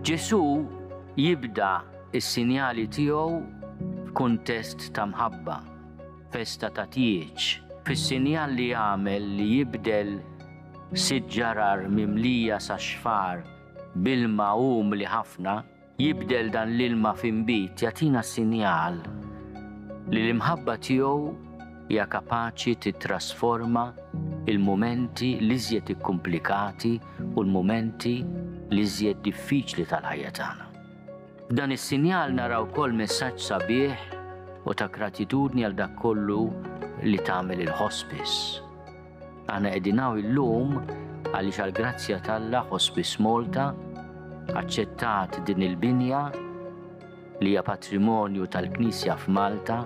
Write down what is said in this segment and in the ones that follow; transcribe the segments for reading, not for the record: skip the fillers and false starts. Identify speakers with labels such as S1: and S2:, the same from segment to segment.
S1: Ġesu jibda is-sinjali tiegħu f'kuntest ta' mħabba, festa ta' tieġ, fis-sinjal li jagħmel li jibdel siġġarar mimlija sa' xfar b'ilma umli ħafna, jibdel dan l-ilma f'inbit jagħtina sinjal li l-imħabba tiegħu hija kapaċi titrasforma il-mumenti li żjed ikkumplikati u l-mumenti li żjed diffiċli tal-ħajja tagħna. F'dan is-sinjal naraw ukoll messaġġ sabiħ u ta' gratitudni għal dak kollu li tagħmel il-hospice. Aħna qegħdin hawn illum għaliex għall-grazzja t'Alla Hospice Malta aċċettat din il-binja li hija patrimonju tal-Knisja f'Malta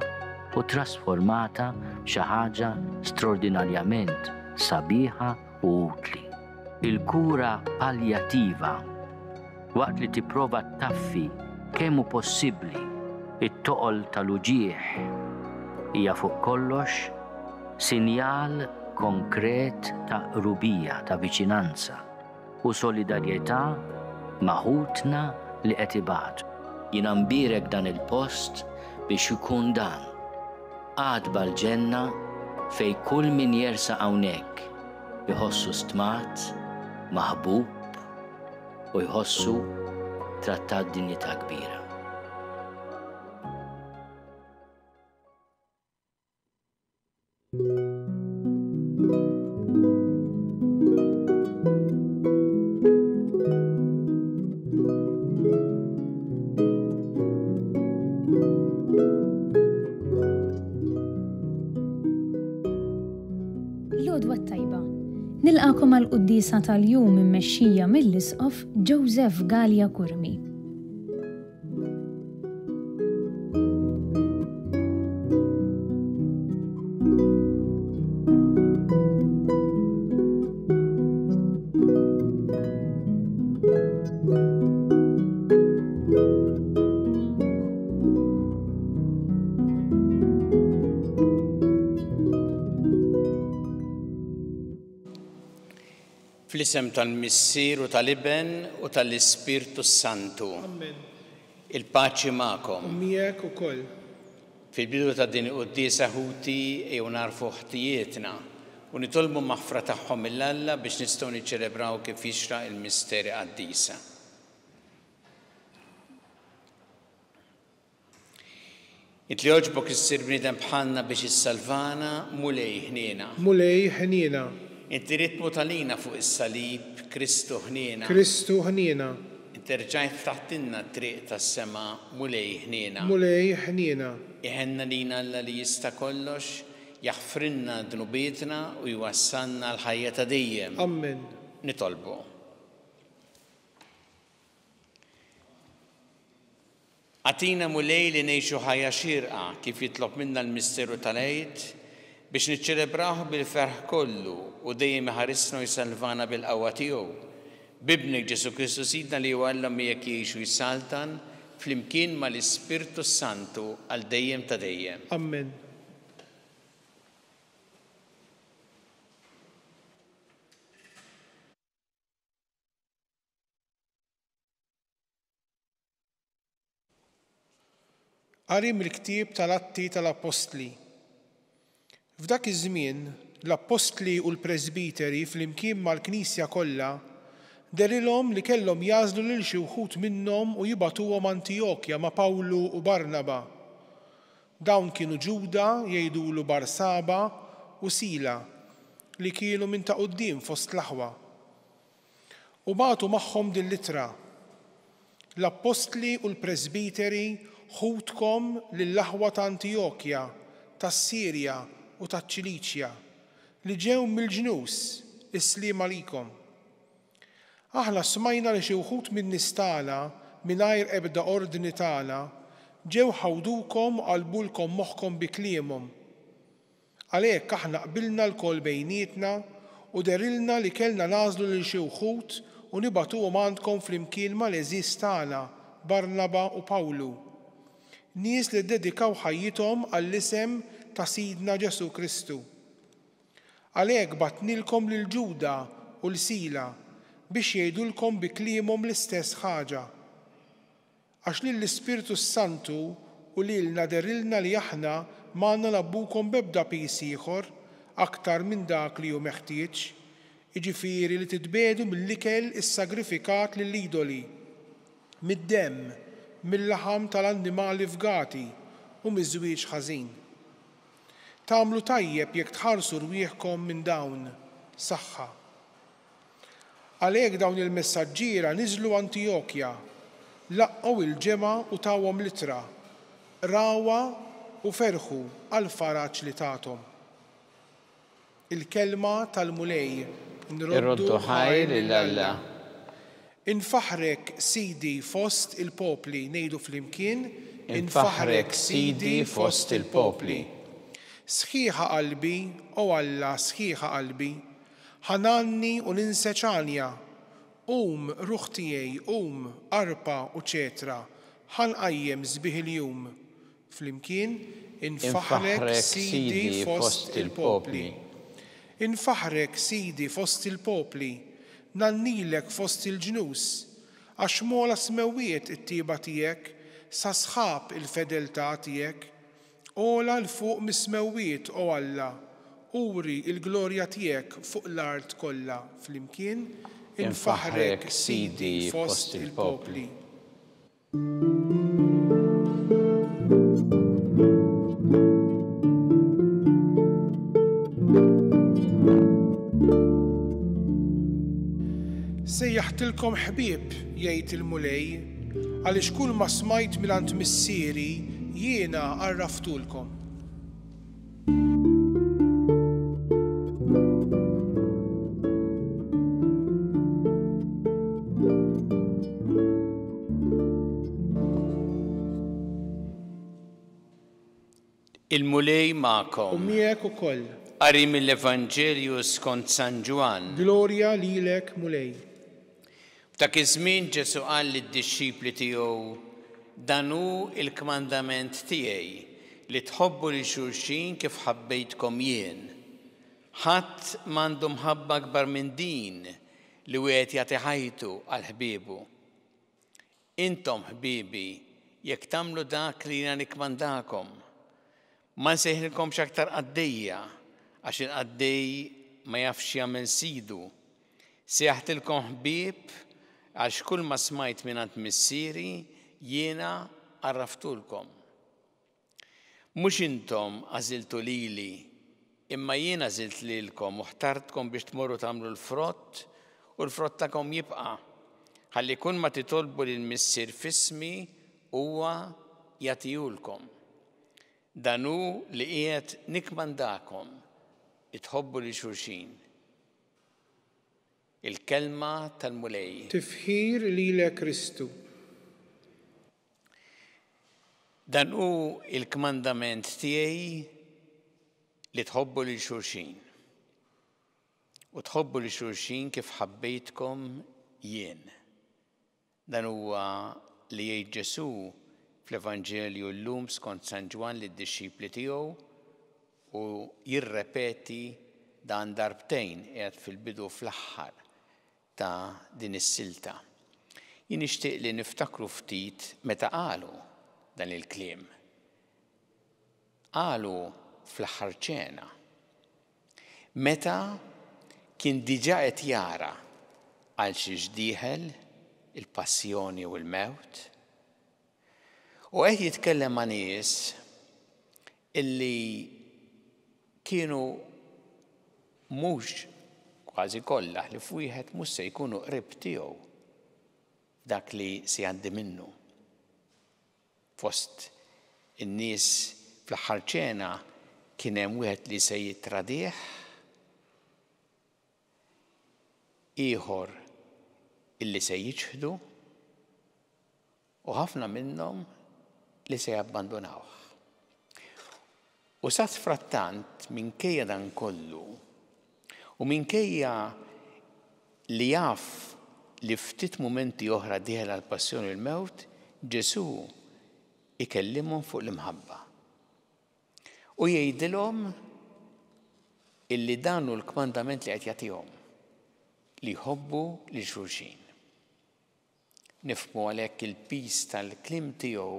S1: u trasformata xi ħaġa straordinarjament sabiħa u utli. Il-kura paljattiva waqt li tipprova taffi kemm hu possibbli it-toqol tal-uġigħ hija fuq kollox sinjal konkret ta' qrubija, ta' viċinanza u solidarjetà maħutna li qed ibatu. Jiena mbierek dan il-post biex ikun dan għadba l-ġenna fejn kull min jersa hawnhekk jħossu stmat, maħbub u jħossu trattat dinjità kbira.
S2: L-għodwa tajba. Nilqakom għal-quddisa tal-jum immexxija mill-Isqof Joseph Gallia Kurmi.
S3: Fl-isem tal-Missier u tal-Iben u tal-Ispirtu Santu.
S4: Amen.
S3: Il-paċi magħkom.
S4: Miegħek ukoll.
S3: Fil-bidu ta' din il-qudiesa ħuti jew narfu ħtijietna u nitolbu maħfra tagħhom mill-Alla biex nistgħu niċċelebraw kif jixraq il-misteri qaddisa. Inti li jogħġbok issir bniedem bħalna biex issalvana mulej ħniena.
S4: Mulej ħniena.
S3: Inti ritmu talina fuq is-salib, Kristu ħniena.
S4: Kristu ħniena.
S3: Inti rġajt taħtinna t-triq tas-sema mulej ħniena.
S4: Mulej ħniena.
S3: Iħenna lina Alla li jista' kollox, jaħfrinna dnubietna u jwassalna l-ħajja ta' dejjem.
S4: Amen.
S3: Nitolbu. Għatina mulej li ngħixu ħajja xierqa kif jitlob minna l-misteru tal-Għid biex niċċelebraw bil-ferħ kollu u dejjem iħarisna u jsalvana bil-qawwa tiegħu. Bibnek Ġesu Kristu Sidna li huwa miegħek jgħixu jsaltan flimkien mal-Ispirtu Santu għal dejjem ta' dejjem.
S4: Amen. Qari mill-ktieb tal-Atti tal-Apostli. F'dak iż-żmien l-Apostli u l-Presbiteri flimkien mal-Knisja kollha derilhom li kellhom jażlu lil xi wħud minnhom u jibgħatuhom Antiokkja ma' Pawlu u Barnaba. Dawn kienu Ġuda jgħidulu Barsaba u Sila li kienu minn ta' quddiem fost l-aħwa. U bagħtu magħhom din l-ittra. L-Apostli u l-Presbiteri ħudkom lill-aħwa ta' Antiokkja, tas-Sirja u taċ-Ċiliċja li ġew mill-ġnus islim għalikom. Aħna smajna li xi wħud min-nies tagħna mingħajr ebda ordni tagħna ġew ħawdukom qalbulkom moħħkom bi kliemhom. Għalhekk aħna qbilna lkoll bejnietna u derilna li kellna nagħżlu lil xi wħud u nibagħtuhom għandkom flimkien mal-eżiż tagħna Barnaba u Pawlu. Nies li ddedikaw ħajjithom għall-isem ta' Sidna Ġesu Kristu. Għalhekk batnilkom lil Ġuda u l-Sila biex jgħidulkom bi kliemhom l-istess ħaġa. għax li l-Ispiritu Santu u li l-naderilna li aħna m'għandna nabbukom b'ebda pis ieħor aktar minn dak li hu meħtieġ, jiġifieri li titbedu mill-ikel is-sagrifikat lill-idoli, mid-demm, mill-laħam tal-annimali fgati u miż-żwieġ ħażin. Tagħmlu tajjeb jekk tħarsu rwieħkom minn dawn saħħa. Għalhekk dawn il-messaġġiera niżlu Antiokkja, laqqgħu il-ġemgħa u tawhom litra, rawa u ferħu għal faraġġ li tagħthom. Il-kelma tal-mulej
S3: Irroddu ħajr il-Alla.
S4: Infaħrek Sidi fost il-popli, ngħidu flimkien,
S3: Infaħrek Sidi fost il-popli.
S4: Sħiħa qalbi, o Alla sħiħa qalbi, ħananni u ninseċanja, ruħ tiegħi, arpa u ċetra, ħanqajjem sbieħ il-jum. Flimkien, infaħrek Sidi fost il-popli. Infaħrek Sidi fost il-popli, nannilek fost il-ġnus, għax mola smewiet it-tiba tiegħek, sa sħab il-fedeltà tiegħek, ola l-fuq mismewiet o Alla, uri il-glorja tiegħek fuq l-art kollha. Flimkien, infaħrek Sidi fost il-popli. Sejjaħtilkom ħbieb, jgħid il-mulej, għaliex kull ma smajt mingħand missieri jiena għarraftulkom.
S3: Il-mulej magħkom.
S4: U miegħek ukoll.
S3: Qari mill-Evanġelju skont San Ġwan.
S4: Glorja lilek mulej.
S3: F'dak iż-żmien Ġesu qal lid-dixxipli tiegħu dan hu l-kmandament tiegħi li tħobbu lil xulxin kif ħabbejtkom jien. Ħadd m'għandu mħabba akbar minn din li wieħed jagħti ħajtu għal ħbiebu. Intom ħbiebi jekk tagħmlu dak li jiena nikkmandakom. Ma nsejħilkomx aktar qaddejja għax il-qaddej ma jafx jagħmel sidu. Sejħtilkom ħbieb għax kull ma smajt mingħand missieri jiena għarraftulkom. Mhux intom għażiltu lili, imma jiena għażilt lilkom u ħtartkom biex tmorru tagħmlu l-frott u l-frott tagħkom jibqa'. Ħalli kull ma titolbu lill-missier f'ismi huwa jagħtihulkom. Dan hu li qiegħed nikkmandakom itħobbu lil xulxin. Il-kelma tal-mulej.
S4: Tifħir lilek Kristu.
S3: Dan hu il-kmandament tiegħi li tħobbu lil xulxin. U tħobbu lil xulxin kif ħabbejtkom jien. Dan huwa li jgħid Ġesu fl-Evanġelju llum skont San Ġwan lid-dixxipli tiegħu u jirrepeti dan darbtejn qiegħed fil-bidu fl-aħħar ta' din is-silta. Jien nixtieq li niftakru ftit meta qalu dan il-kliem. Qalu fl-aħħar ċena. Meta kien diġà qed jara għal xi ġdieħel il-passjoni u l-mewt. U qed jitkellem ma' nies illi kienu mhux kważi kollha li f'wieħed mhux se jkunu qrib tiegħu dak li se jgħaddi minnu. Fost in-nies fl-aħħar ċena kien hemm wieħed li se jitradih, ieħor illi se jiġħdu u ħafna minnhom li se jabbandunawh. U sa frattant minkejja dan kollu u minkejja li jaf li ftit mumenti oħra dieħel għall passjoni u l-mewt, Ġesu ikellimhom fuq l-imħabba. U jgħidilhom illi dan hu l-kmandament li qed jagħtihom li jħobbu lil xulxin. nifhmu għalhekk il-pis tal-kliem tiegħu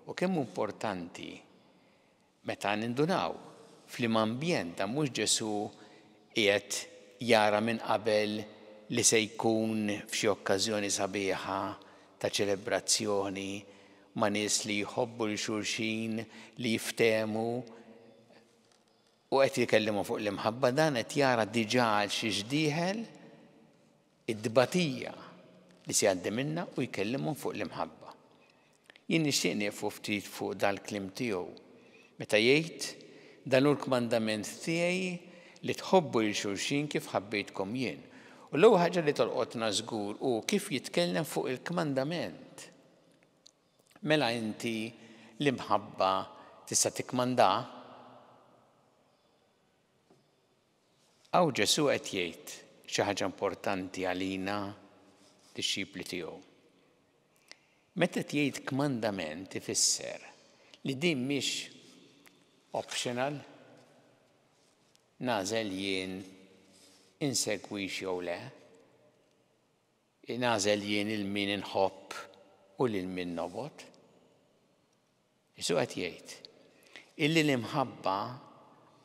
S3: u kemm importanti meta nindunaw fl-im ambjent ta' mhux Ġesu qiegħed jara minn qabel li se jkun f'xi okkażjoni sabiħa ta' ċelebrazzjoni ma' nies li jħobbu l xulxin li jiftehmu u qed jikellimu fuq l-imħabba dan qed jara diġà għal xi ġdieħel id-dbatija li se jgħaddi minnha u jkellimhom fuq l-imħabba. Jien nixtieq nieqfu ftit fuq dal-kliem tiegħu meta jgħid dan hu l-kmandament tiegħi li tħobbu lil xulxin kif ħabbejtkom jien. U l-ewwel ħaġa li tolqotna żgur hu kif jitkellem fuq il-kmandament. Mela inti l-imħabba tista' tikkmanda? Aw Ġesu qed jgħid xi ħaġa importanti għalina dixxipli tiegħu. Meta jgħid kmandament ifisser li din mhix optional nażel jien insegwix jew le, nażel jien il-min inħobb u lil min nobgħod. Ġesu qed jgħid illi l-imħabba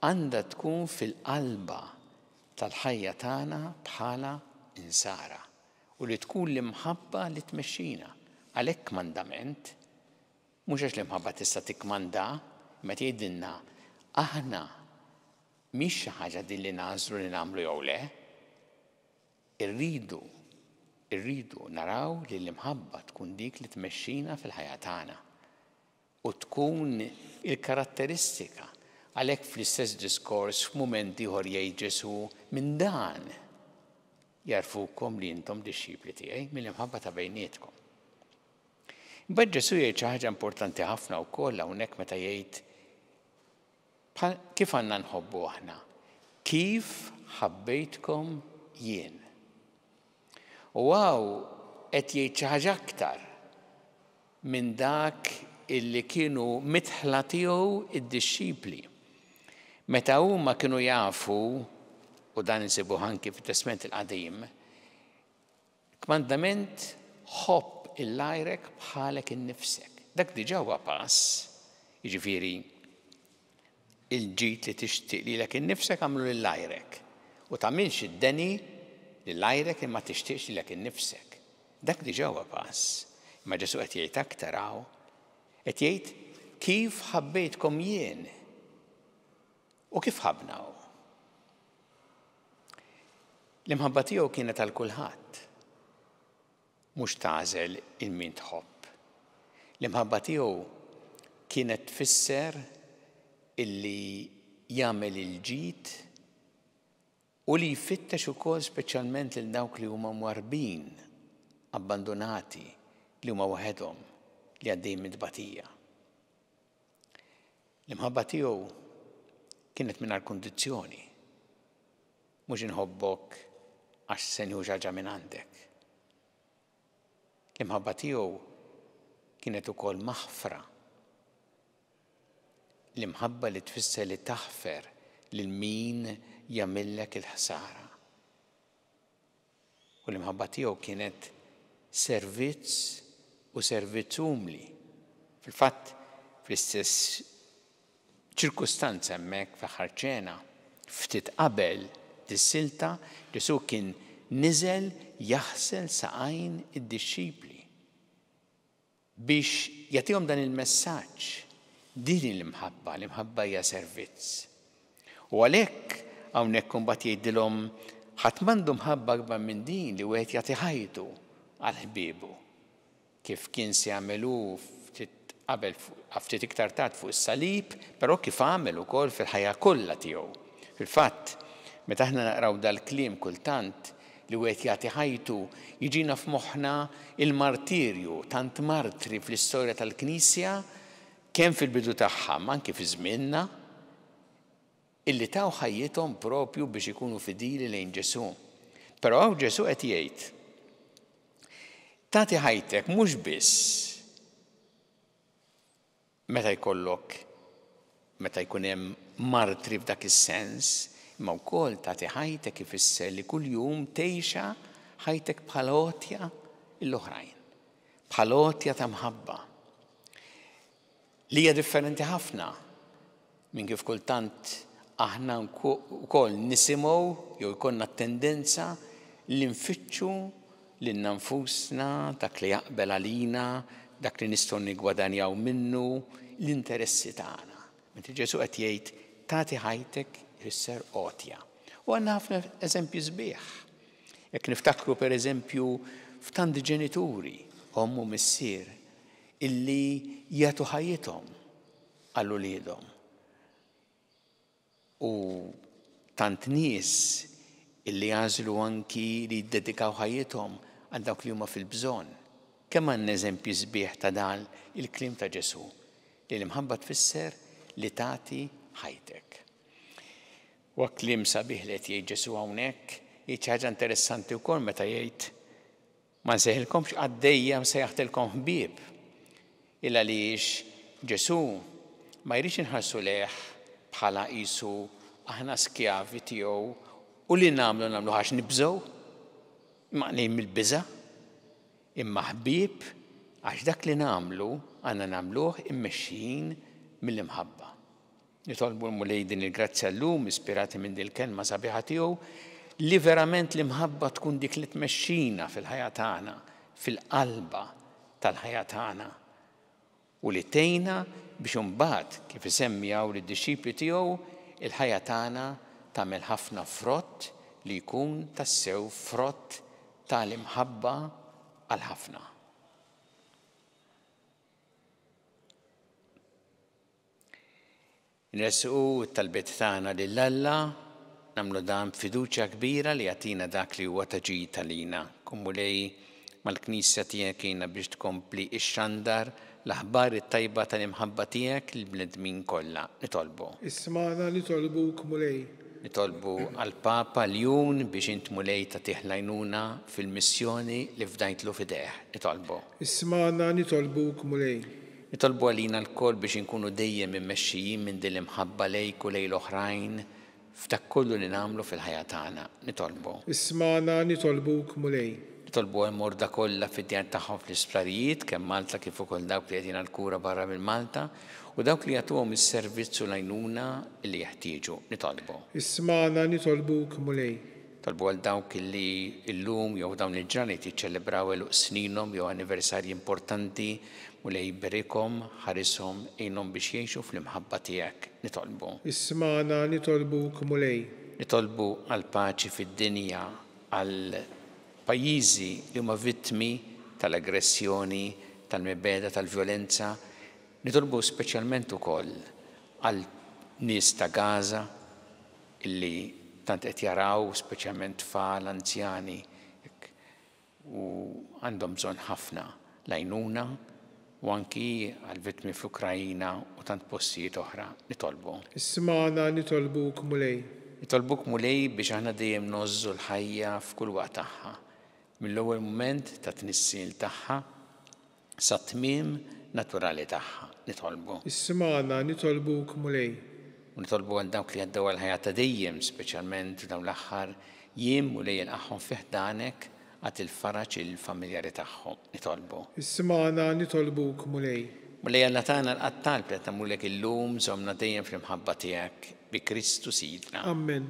S3: għandha tkun fil-qalba tal-ħajja tagħna bħala insara u li tkun l-imħabba li tmexxina. Għalhekk kmandament mhux għax l-imħabba tista' tikkmanda meta jgħidilna aħna mhix xi ħaġa din li nażlu li nagħmlu jew le. Irridu naraw li l-imħabba tkun dik li tmexxina fil-ħajja tagħna u tkun il-karatteristika. Għalhekk fl-istess diskors f'mument ieħor jgħid Ġesu minn dan jarfukom li intom dixxipli tiegħi mill-imħabba ta' bejnietkom. Imbagħad Ġesu jgħid xi ħaġa importanti ħafna wkoll hawnhekk meta jgħid kif għandna nħobbu aħna, kif ħabbejtkom jien. U qed jgħid xi ħaġa aktar minn dak illi kienu mitħla tiegħu id-dixxipli. Meta huma kienu jafu, u dan insibuh anki fit-Testament il-Qadim, kmandament ħobb il-lajrek bħalek innifsek. Dak diġà huwa pass, jiġifieri il-ġid li tixtieq lilek innifsek għamlu lil-lajrek. U tagħmilx id-deni lil-lajrek imma tixtieqx lilek innifsek. Dak diġà huwa pass. Imma Ġesu qed jgħid aktar hawn, qed jgħid kif ħabbejtkom jien u kif ħabnaw. L-imħabba tiegħu kienet għal kulħadd, mhux tagħżel il-min tħobb. L-imħabba tiegħu kienet tfisser illi jagħmel il-ġid u li jfittex ukoll speċjalment lil dawk li huma mwarbin, abbandonati, li huma waħedhom li għaddejjin mid-dbatija. L-imħabba tiegħu kienet mingħajr kundizzjoni, mhux inħobbok għax se nieħu xi ħaġa minn għandek. L-imħabba tiegħu kienet ukoll maħfra. L-imħabba li tfisser li taħfer lil min jagħmillek il-ħsara. U l-imħabba tiegħu kienet servizz u servizz umli. Fil-fatt, fl-istess ċirkustanza hemmhekk fl-aħħar ċena, ftit qabel dis-silta Ġesu kien niżel jaħsel saqajn id-dixxipli biex jagħtihom dan il-messaġġ. Din l-imħabba hija servizz. U għalhekk hawnhekk imbagħad jgħidilhom ħadd m'għandu mħabba akbar minn din li wieħed jagħti ħajtu għal ħbiebu. Kif kien se jagħmelu qabel ftit iktar tard fuq is-salib, però kif għamel ukoll fil-ħajja kollha tiegħu. Fil-fatt, meta aħna naqraw dal-kliem kultant li wieħed jagħti ħajtu jiġina f'moħħna il-martirju, tant martri fl-istorja tal-Knisja kemm fil-bidu tagħha anke fi żmienna illi taw ħajjithom propju biex ikunu fidili lejn Ġesu. Però hawn Ġesu qed jgħid tagħti ħajtek mhux biss meta jkun hemm martri f'dak is-sens, imma wkoll tagħti ħajtek ifisser li kuljum tgħixha ħajtek bħala għotja l-oħrajn. bħalotja ta' mħabba li hija differenti ħafna minn kif kultant aħna wkoll nisimgħu jew ikollna tendenza li nfittxu lil nfusna dak li jaqbel għalina, dak li nistgħu niggwadanjaw minnu l-interessi tagħna. Meta Ġesu qed jgħid tagħti ħajtek ifisser għotja. U għandna ħafna eżempji sbieħ. Jekk niftakru pereżempju f'tanti ġenituri, omm u missier, illi jagħtu ħajjithom għal uliedhom. U tant nies illi jażlu anki li jiddedikaw ħajjithom għal dawk li huma fil-bżonn. Kemm għandna eżempji sbieħ ta' dan il-kliem ta' Ġesu li l-imħabba tfisser li tagħti ħajtek. U kliem sabiħ li qed jgħid Ġesu hawnhekk hija ħaġa interessanti wkoll meta jgħid ma nsejħilkomx għaddejja nsejħtilkom ħbieb. Illa għaliex Ġesu ma jridx inħarsu leh bħala qisu aħna skjavi tiegħu u li nagħmlu ħax nibżgħu maqnejn mill-biża' imma ħbieb għax dak li nagħmlu għandna nagħmluh immexxijin mill-imħabba. Nitolbu l-mulej din il-grazzja llum ispirati minn din il-kelma sabiħa tiegħu li verament l-imħabba tkun dik li tmexxina fil-ħajja tagħna, fil-qalba tal-ħajja tagħna u li tgħinna biex imbagħad kif isemmi hawn lid-dixxipli tiegħu il-ħajja tagħna tagħmel ħafna frott li jkun tassew frott tal-imħabba għal ħafna. Nresqu t-talbiet tagħna lill-Alla, nagħmlu dan fiduċja kbira li jagħtina dak li huwa taġid għalina. Kummulej mal-Knisja tiegħek jiena biex tkompli x-xandar l-aħbar it-tajba tal-imħabba tiegħek lill-bnedmin kollha. Nitolbu.
S4: Isma'na nitolbuk mulej.
S3: Nitolbu għall-Papa Ljun biex int mulej tagħtih għajnuna fil-missjoni li fdajtlu fidejh. Nitolbu.
S4: Isma'na nitolbuk mulej.
S3: Nitolbu għalina l-kol biex inkunu dejjem immexxijin minn din l-imħabba lejk u lejn l-oħrajn f'dak kollu li nagħmlu fil-ħajja tagħna. Nitolbu.
S4: Isma'na nitolbuk mulej.
S3: Nitolbu l-morda kollha fid-djar tagħhom fl-isptarijiet kemm Malta kif ukoll dawk li qegħdin għall-kura barra minn Malta u dawk li jagħtuhom is-servizz u l-għajnuna li jeħtieġu. Nitolbu.
S4: Isma'na nitolbuk mulej.
S3: Tolbu għal dawk li llum jew dawn il-ġranet jiċċelebraw eluq sninhom jew anniversarji importanti u li jiberikhom ħarishom għinhom biex jgħixu fl-imħabba tiegħek. Nitolbu.
S4: Isma'na nitolbuk mulej.
S3: Nitolbu għal paċi fid-dinja għal pajjiżi li huma vittmi tal-aggressjoni, tal-mibeda, tal-vjolenza. Nitolbu speċjalment ukoll għal nies ta' Gaza illi tant qed jaraw speċjalment tfal anzjani u għandhom bżonn ħafna l-għajnuna u anki għal-vittmi fl-Ukrajina u tant postijiet oħra. Nitolbu.
S4: Isma'na nitolbuk mulej.
S3: Nitolbuk mulej biex aħna dejjem nożżu l-ħajja f'kull waqt tagħha. Mill-ewwel mument ta' tnissil tagħha sa tmiem naturali tagħha. Nitolbu.
S4: Isma'na nitolbuk mulej.
S3: U nitolbu għal dawk li għaddew għal-ħajja ta' dejjem, speċjalment dawn l-aħħar jiem u lejn aħħom fih danek għat il-faraġ il-familjari tagħhom. Nitolbu.
S4: Isma'na nitolbuk mulej.
S3: Mulej Alla tagħna l-qattal li tagħmulek illum żommna dejjem fl-imħabba tiegħek bi Kristu Sidna.
S4: Amen.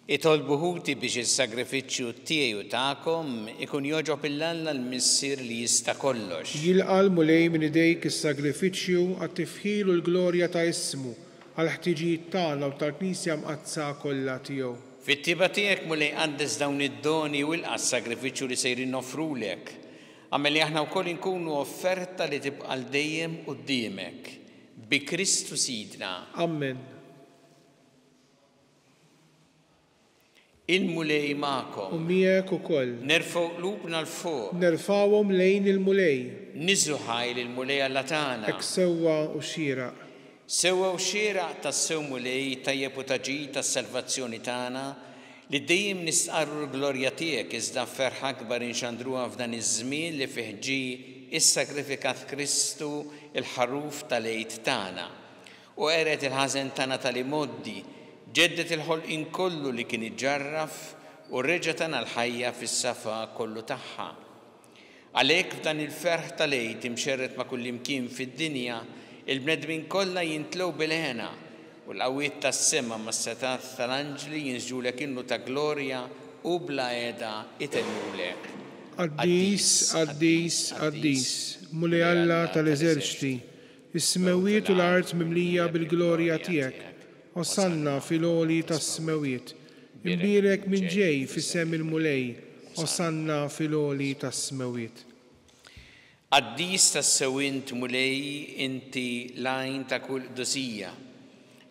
S3: Itolbu ħuti biex il-sagrifiċċju tiegħi u tagħkom ikun joġob il-Alla l-Missier li jista' kollox.
S4: Jilqal mulej minn idejk is-sagrifiċċju għat-tifħil u l-glorja ta' ismu għal ħtiġijiet tagħna u tal-Knisja mqazza kollha tiegħu.
S3: Fit-tiba tiegħek mulej qaddes dawn id-doni u ilqa' s-sagrifiċċju li sejrin nofrulek. Għamel li aħna wkoll inkunu offerta li tibqa' dejjem quddiemek. Bi Kristu Sidna.
S4: Amen.
S3: Il-mulej magħkom.
S4: U miegħek ukoll.
S3: Nerfgħu qlubna l-fuq.
S4: Nerfawhom lejn il-mulej.
S3: Niżlu ħajl il-mulej Alla tagħna.
S4: Hekk sewwa u xieraq.
S3: Sewwa u xieraq tas-sew mulej tajjeb u taġid tas-salvazzjoni tagħna li dejjem nistqarru l-glorja tiegħek iżda ferħ akbar inxandruha f'dan iż-żmien li fih ġie is-sagrifikat Kristu il-ħaruf tal-għid tagħna. U qeret il-ħażen tagħna tal-imoddi ġeddet il-ħolqien kollu li kien iġġarraf u reġa' tagħna l-ħajja fis-safa kollu tagħha. Għalhekk f'dan il-ferħ tal-għid imxerret ma' kull imkien fid-dinja il-bnedmin kollha jintlew bil-ħena u l-qawwiet tas-sema mas-setat tal-anġli jinżġulek innu ta' glorja u bla qiegħda itellulek.
S4: Qaddis, qaddis, qaddis, mulej Alla tal-eżerċiti, is-smewiet u l-art mimlija bil-glorja tiegħek. Osanna fil-oli tas-smewiet, imbirek minn ġej fis-sem il-mulej, osanna fil-oli tas-smewiet.
S3: Qaddis tas-sewint mulej inti lajn ta' kull qdusija.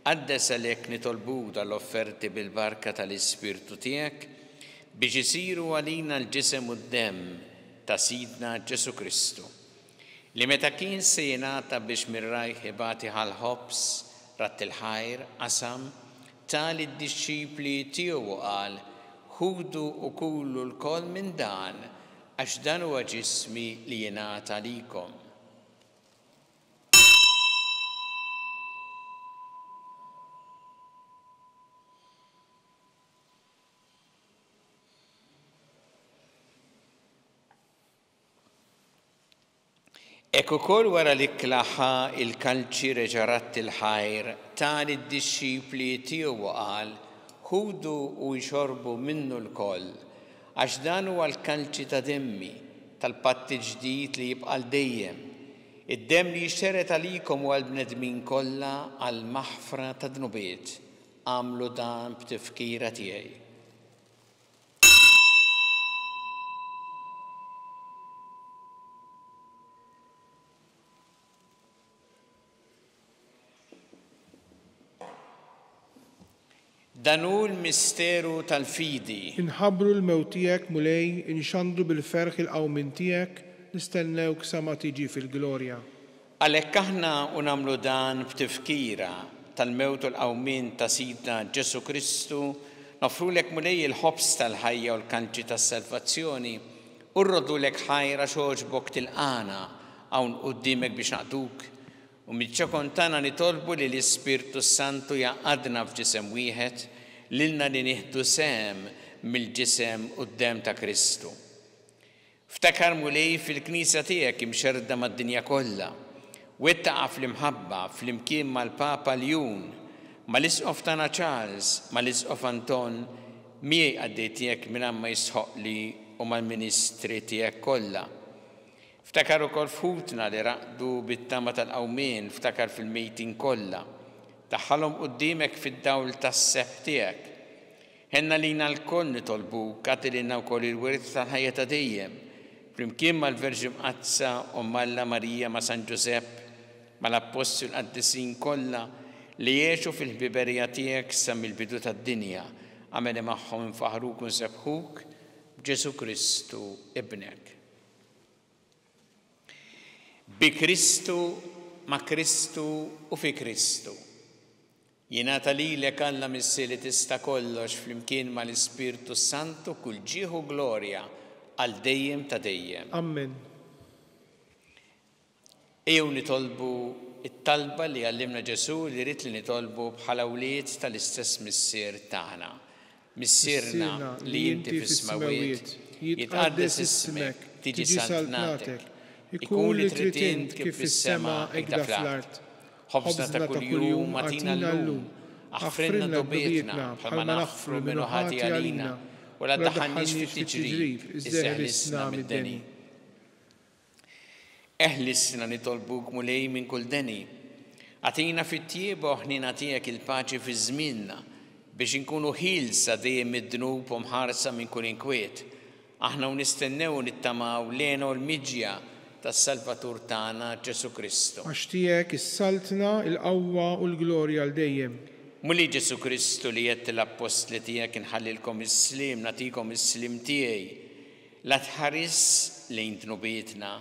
S3: Qaddes għalhekk nitolbu tal-offerti bil-barka tal-Ispirtu tiegħek biex isiru għalina l-ġisem u d-demm ta' Sidna Ġesu Kristu. Li meta kien se jingħata biex mir-rajħ ibati ħal-ħobs ratt il-ħajr qasam tal id-disċipli tiegħu qal ħudu u kullu l-koll minn dan għax dan huwa ġismi li jingħata likom. Ek ukoll wara li klaħħa il-kalċi reġarat il-ħajr tal id-disċipli tiegħu qal ħudu u jxorbu minnu l-koll għax dan huwa l-kalċi ta' demmi tal-patti ġdid li jibqa' dejjem. Id-demm li jixteret għalikom u għall-bnedmin kollha għal maħfra ta' dnubiet. Għamlu dan b'tifkira tiegħi. Dan hu l-misteru tal-fidi.
S4: Inħabbru l-mewt tiegħek mulej, inxandru bil-ferħ il-qawmin tiegħek, nistennewk sa ma tiġi fil-glorja.
S3: Għalhekk aħna u nagħmlu dan b'tifkira tal-mewt u l-qawmin ta' Sidna Ġesu Kristu, nofrulek mulej il-ħobs tal-ħajja u l-kanċi tas-salvazzjoni u rrodulek ħajra xogħġbok tilqana hawn quddiemek biex naqduk. U miċ-ċokon tagħna nitolbu li l-Ispirtu Santu jaqadna f'ġisem wieħed lilna li nieħdu sehem mill-ġisem u d-demm ta' Kristu. Ftakar mulej fil-Knisja tiegħek imxerda mad-dinja kollha, wettaqa' fl-imħabba fl-imkien mal-Papa Ljun, mal-Isqof tagħna Charles, mal-Isqof Anton, miegħi għaddej tiegħek minn ma jisħoqli u mal-Ministri tiegħek kollha. Ftakar ukoll f'ħutna li raqdu bit-tama tal-qawmien, ftakar fil-mejtin kollha. Daħħalhom quddiemek fid-dawl tas-seħħ tiegħek. Ħenna lina l-koll nitolbuk għati lilna wkoll il-wirt tal-ħajja ta' dejjem. Flimkien mal-Verġi Mqazza u Malla Marija ma' San Ġusepp, mal-Apostol qaddisin kollha li jgħixu fil-ħbiberija tiegħek sa mill-bidu tad-dinja. Għamel magħhom infaħruk u nsebħuk b'Ġesu Kristu ibnek. Bi Kristu, ma' Kristu u fi Kristu. Jingħata lilek Alla Missier li tista' kollox flimkien mal-Ispirtu Santu kull ġieħu glorja għal dejjem ta' dejjem.
S4: Amen.
S3: Ejjew nitolbu it-talba li għallimna Ġesu li rid li nitolbu bħala wlied tal-istess Missier tagħna. Missierna li inti fis-smawiet, jitqaddes ismek, tiġi saltnatek. Ikun li trid int kif fis-sema hekk fl-art. Ħobżna ta' kuljum atina llum, أغفرنا ذنوبنا بحال ما نغفر من هاتي علينا ولا تدخلنيش في التجريب إذ أهلسنا من الدني. اهلسنا نطلبوك مولاي من كل دني. أعطينا في الطيبة وإحنا نعطيك الباċi في زميلنا biex nkunu ħilsa dejjem mid-dnub u mħarsa minn kull inkwiet. Aħna nistennew nittamaw lejna l-miġja tas-Salvatur tagħna Ġesu Kristu.
S4: Għax tiegħek issaltna l-qawwa u l-glorja għal dejjem.
S3: Muli Ġesu Kristu li jett l-apostli tiegħek inħallilkom is-slim, nagħtikom is-slim tiegħi. La tħares lejn dnubietna,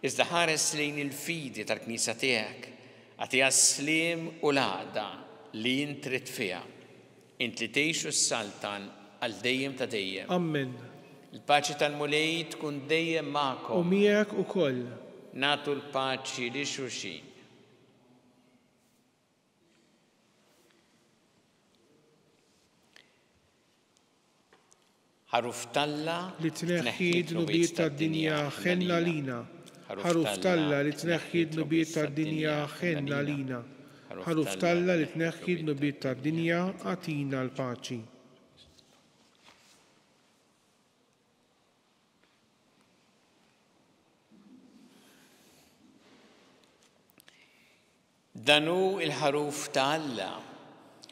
S3: iżda ħares lejn il-fidi tal-Knisja tiegħek. Għatija s-slim u l-għada li jintrit fiha. Int li tgħixu s-saltan għal dejjem ta' dejjem.
S4: Amen.
S3: Il-paċi tal-mulej tkun dejjem magħkom.
S4: U miegħek ukoll.
S3: Nagħtu l-paċi li xulxin. Ħaruf Talla
S4: li tneħħi d-nubiet tad-dinja ħenna lina. Ħaruf Talla li tneħħi d-nubiet tad-dinja ħenna lina. Ħaruf Talla li tneħħi d-nubiet tad-dinja għatina l-paċi.
S3: Danu il-ħaruf ta' Alla,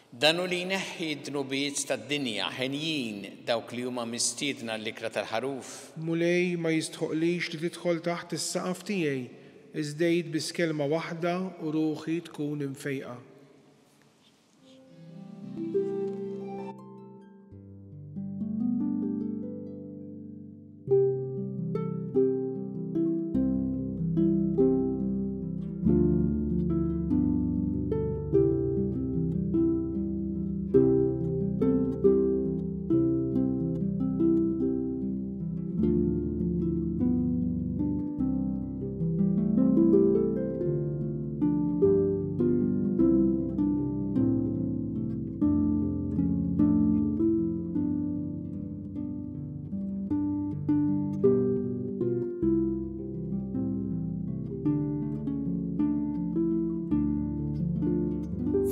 S3: danu li jneħħi d-nubiet tad-dinja ħenjin dawk li huma mistiedna l-ikra tal-ħaruf.
S4: Mulej ma jistħoqlix li tidħol taħt is-saqaf tiegħi, iżdejt bis kelma waħda u ruħi tkun imfejqa.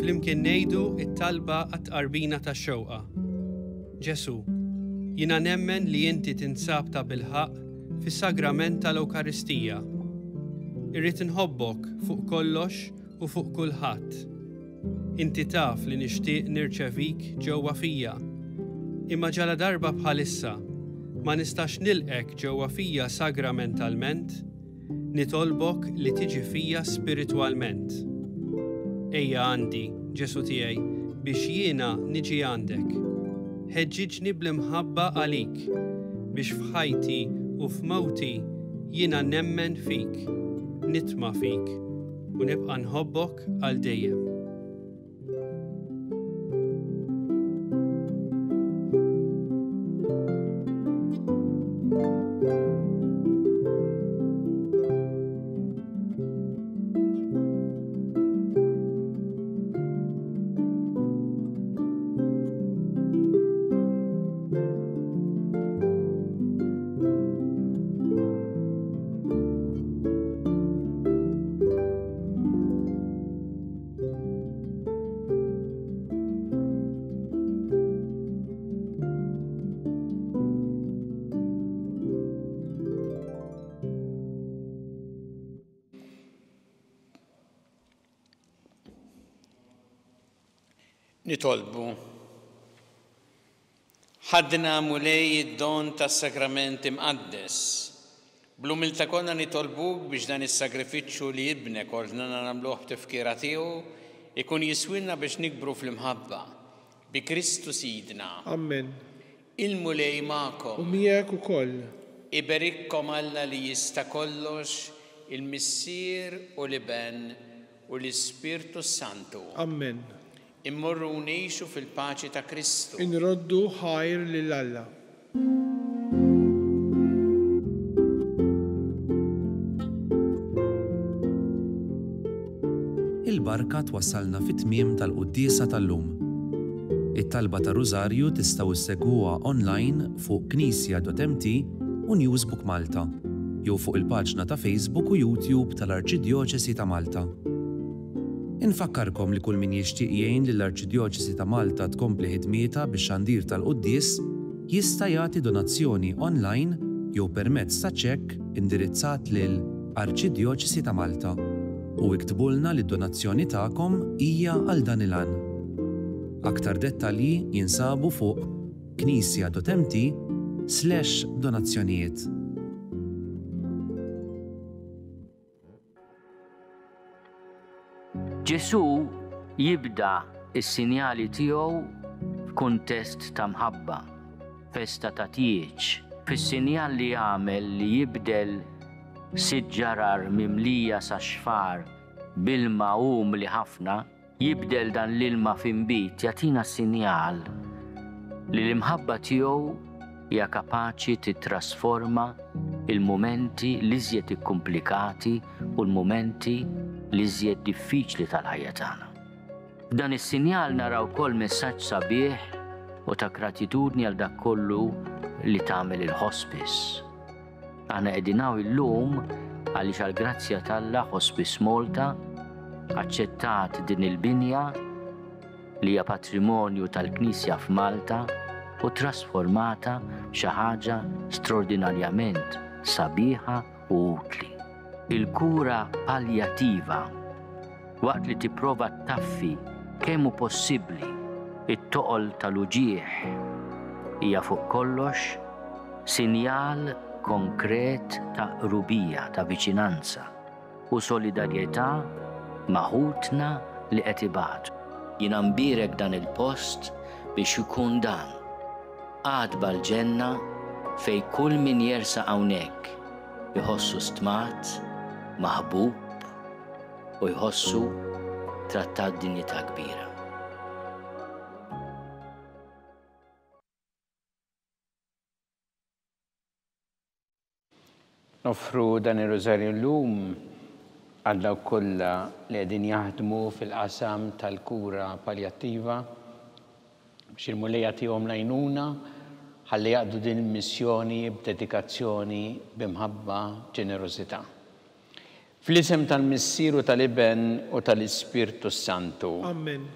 S5: Flimkien ngħidu t-talba għat-tqarbina tax-xewqa. Ġesu, jiena nemmen li inti tinsab ta' bilħaq fis-sagrament tal-Ewkaristija. Irrid inħobbok fuq kollox u fuq kulħadd. Inti taf li nixtieq nirċevik ġewwa fija. Imma ġala darba bħalissa ma nistax nilqek ġewwa fija sagramentalment, nitolbok li tiġi fija spiritwalment. Ejja għandi, Ġesu tiegħi, biex jiena niġi għandek. Ħeġġiġni bl-imħabba għalik, biex f'ħajti u f'mawti jiena nemmen fik, nitma' fik u nibqa' nħobbok għal dejjem.
S3: Nitolbu. Ħadna mulej id-don tas-sakrament imqaddes. Bl-umilta konna nitolbuk biex dan is-sagrifiċċju li jibnek ordna nagħmluh b'tifkira tiegħu ikun jiswilna biex nikbru fl-imħabba bi Kristu Sidna.
S4: Amen.
S3: Il-mulej magħkom.
S4: U miegħek ukoll.
S3: Iberikkom Alla li jista' kollox, il-Missier u l-Iben u l-Ispirtu Santu.
S4: Amen.
S3: Immorru ngħixu fil-paċi ta' Kristu.
S4: Inroddu ħajr lil Alla.
S6: Il-barka twassalna fit-tmiem tal-quddiesa tal-lum. It-talba ta' Rużarju tistgħu issegwuha online fuq knisja.mt u Newsbook Malta, jew fuq il-paġna ta' Facebook u YouTube tal-Arċidjoċesi ta' Malta. Infakkarkom li kull min jixtieq jgħin lill-Arċidjoċesi ta' Malta tkompli ħidmietha bix-xandir tal-Qudies jista' jagħti donazzjoni online jew permezz ta' ċekk indirizzat lil Arċidjoċesi ta' Malta u iktbulna li d-donazzjoni tagħkom hija għal dan il-għan. Aktar dettalji jinsabu fuq knisja.mt/donazzjonijiet.
S1: Ġesu jibda is-sinjali tiegħu f'kuntest ta' mħabba, festa ta' tieġ, fis-sinjal li jagħmel li jibdel siġġarar mimlija sa' xfar bilma li ħafna, jibdel dan l-ilma f'inbit jagħtina sinjal li l-imħabba tiegħu hija kapaċi titrasforma il-mumenti li żjed ikkumplikati u l-mumenti li żjed diffiċli tal-ħajja tagħna. F'dan is-sinjal naraw wkoll messaġġ sabiħ u ta' gratitudni għal dak kollu li tagħmel il-hospice. Aħna qegħdin hawn illum għaliex għall-grazzja tal-Alla Hospice Malta aċċettat din il-binja li hija patrimonju tal-Knisja f'Malta u trasformata xi ħaġa straordinarjament sabiħa u utli. Il-kura paljattiva waqt li tipprova taffi kemm hu possibbli it-toqol tal-uġieħ hija fuq kollox sinjal konkret ta' qrubija ta' viċinanza u solidarjetà maħutna li qed ibatu. Jiena nbierek dan il-post biex ikun dan għadba l-ġenna fej kull min jersa' hawnhekk jħossu stmat, maħbub u jħossu trattat dinjità kbira.
S3: Nofru dan ir-Rożarju llum għal dawk kollha li qegħdin jaħdmu fil-qasam tal-kura paljattiva biex il-mulejja tihom lajnuna ħalli jaqdu din il-missjoni b'dedikazzjoni b'imħabba ġenerożità. Fl-isem tal-Missieru tal-Iben u tal-Ispirtu Santu.
S4: Amen.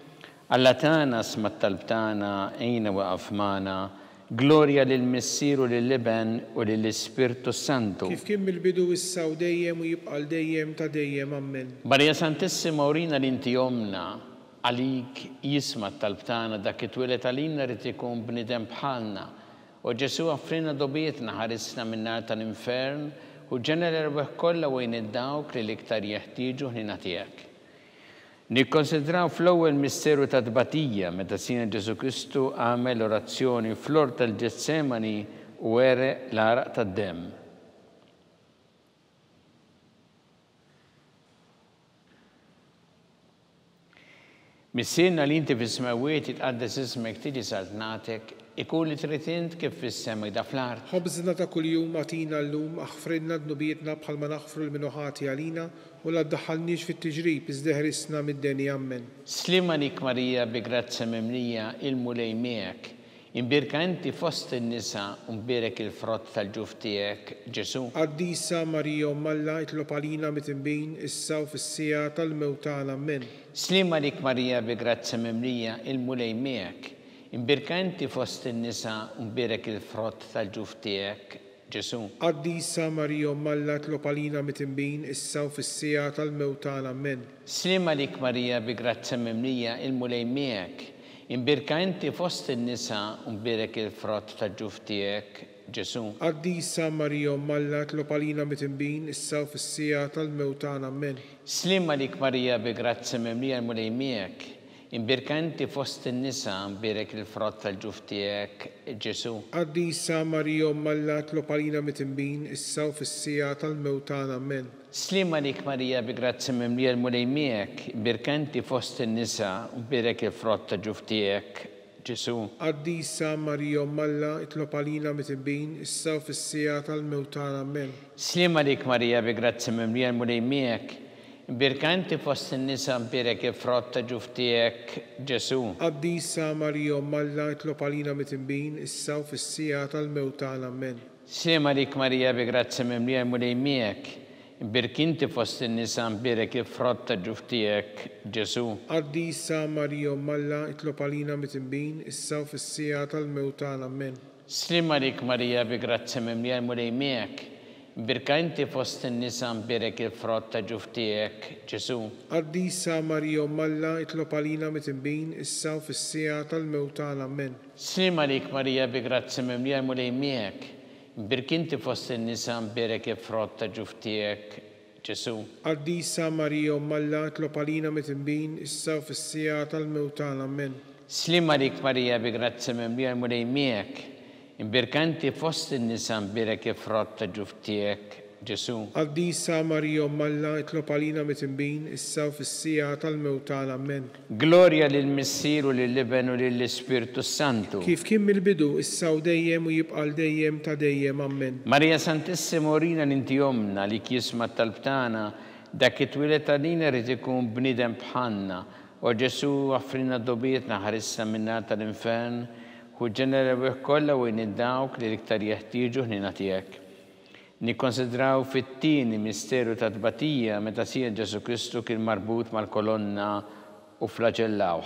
S3: Alla tagħna sma' talb tagħna ejna waqaf magħna, glorja lill-Missieru lill-Iben u lill-Ispirtu Santu.
S4: Kif kien mill-bidu issa u dejjem u jibqa' dejjem ta' dejjem. Amen.
S3: Marija Santissima urina li inti omna għalik jisma' talb tagħna dak it-twieled għalina rid ikun bniedem bħalna. U Ġesu għaffrina dobietna ħarisna min-nar tal-infern u ġenera l-erbeħ kollha wejn id-dawk li l-iktar jeħtieġu ħnina tiegħek. Nikkonsidraw fl-ewwel misteru ta' tbatija meta Sina Ġesu Kristu għamel orazzjoni fl-ort tal-Ġetsemani u wereq l-għaraq tad-demm. Missierna li inti fis-smawiet jitqaddes ismek tiġi saltnatek ikun li trid int kif fis-sema da fl-art.
S4: Ħobżna ta' kuljum agħtina llum aħfrilna dnubietna bħalma naħfru l-minuħati għalina u la ddaħħalniex fit-tiġrib iżda ħrisna mid-deni. Amen.
S3: Slima lik Marija bi grazza mimlija il-mulej miegħek. Imbirka inti fost in-nisa u mbirek il-frott tal-ġuf tiegħek Ġesu.
S4: Qaddisa Marija Umm Alla itlob għalina mit-inbin issa u fis-sija tal-mewt tagħna. Amen.
S3: Slima lik Marija bi grazza mimlija il-mulej miegħek. Imbirka inti fost in-nisa u mbirek il-frott tal-ġuf tiegħek Ġesu.
S4: Qaddisa Marija Umm Alla itlob għalina mit-inbin issa u fis-sija tal-mewt tagħna. Amen.
S3: Slima lik Marija bi grazza mimlija il-mulej miegħek. Imbirka inti fost in-nisa u mbirek il-frott tal-ġuf tiegħek Ġesu.
S4: Qaddisa Marija Umm Alla itlob għalina mit-inbin issa u fis-sija tal-mewt tagħna. Amen.
S3: Slima lik Marija bi grazza mimlija il-mulej miegħek. Imbirka inti fost in-nisa mbirek il-frott tal-ġuf tiegħek Ġesu.
S4: Qaddisa Marija Umm Alla itlob għalina mit-inbin issa u fis-sija tal-mewt tagħna. Amen.
S3: Slima lik Marija bi grazza mimlija il-mulej miegħek. Imbirka inti fost in-nisa mbirek il-frott tal-ġuf tiegħek Ġesu.
S4: Qaddisa Marija Umm Alla itlob għalina mit-inbin issa u fis-sija tal-mewt tagħna. Amen.
S3: Slima lik Marija bi grazza mimlija il-mulej miegħek. Imbirka inti fost in-nisa mbirek il-frott tal-ġuf tiegħek Ġesu.
S4: Qaddisa Marija Umm Alla itlob għalina mit-inbin issa u fis-sija tal-mewt tagħna. Amen.
S3: Slima lik Marija bi grazza mimlija il-mulej miegħek. Birkinti fost in-nisa mbirek il-frott ta' ġuftijek, Ġesu.
S4: Qaddisa Marija Malla itlob għalina mit-imbin issa u fis-sija tal-mewt tagħna. Amen.
S3: Slim għalik Marija bi grazzi mimlija mulej miegħek. Birkinti fost in-nisa mbirek il-frott ta' ġuftijek, Ġesu.
S4: Qaddisa Marija Malla itlob għalina mit-imbin issa u fis-sija tal-mewt tagħna. Amen.
S3: Slim għalik Marija bi grazzi mimlija mulej miegħek. Birkinti fost in-nisa mbirek il-frott ta' ġuftijek, Ġesu.
S4: Qaddisa Marija Malla itlob għalina mit-imbin issa u fis-sija tal-mewt tagħna. Amen.
S3: Slim għalik Marija bi grazzi mimlija mulej miegħek. Birkanti fost in-nisa mbirek il-frott ta' ġuftijek, Ġesu.
S4: Qaddisa Marija Malla itlob għalina mit-imbin issa u fis-sija tal-mewt tagħna. Amen.
S3: Gloria lill-Missier u lill-Iben u lill-Ispiritu Santu.
S4: Kif kien mill-bidu issa u dejjem u jibqa' dejjem ta' dejjem. Amen.
S3: Marija Santissima Orina l-inti omna li kisma tal-btana dak it-twilet għalina rrid ikun bniedem bħalna u Ġesu għaffrina dobietna ħarissa minna tal-infern u ġenerew kollha u dawk li l-iktar jeħtieġu ħnina tiegħek. Nikkonsidraw fit-tieni misteru ta' tbatija meta sija Ġesu Kristu kien marbut mal-kolonna u flagellawh.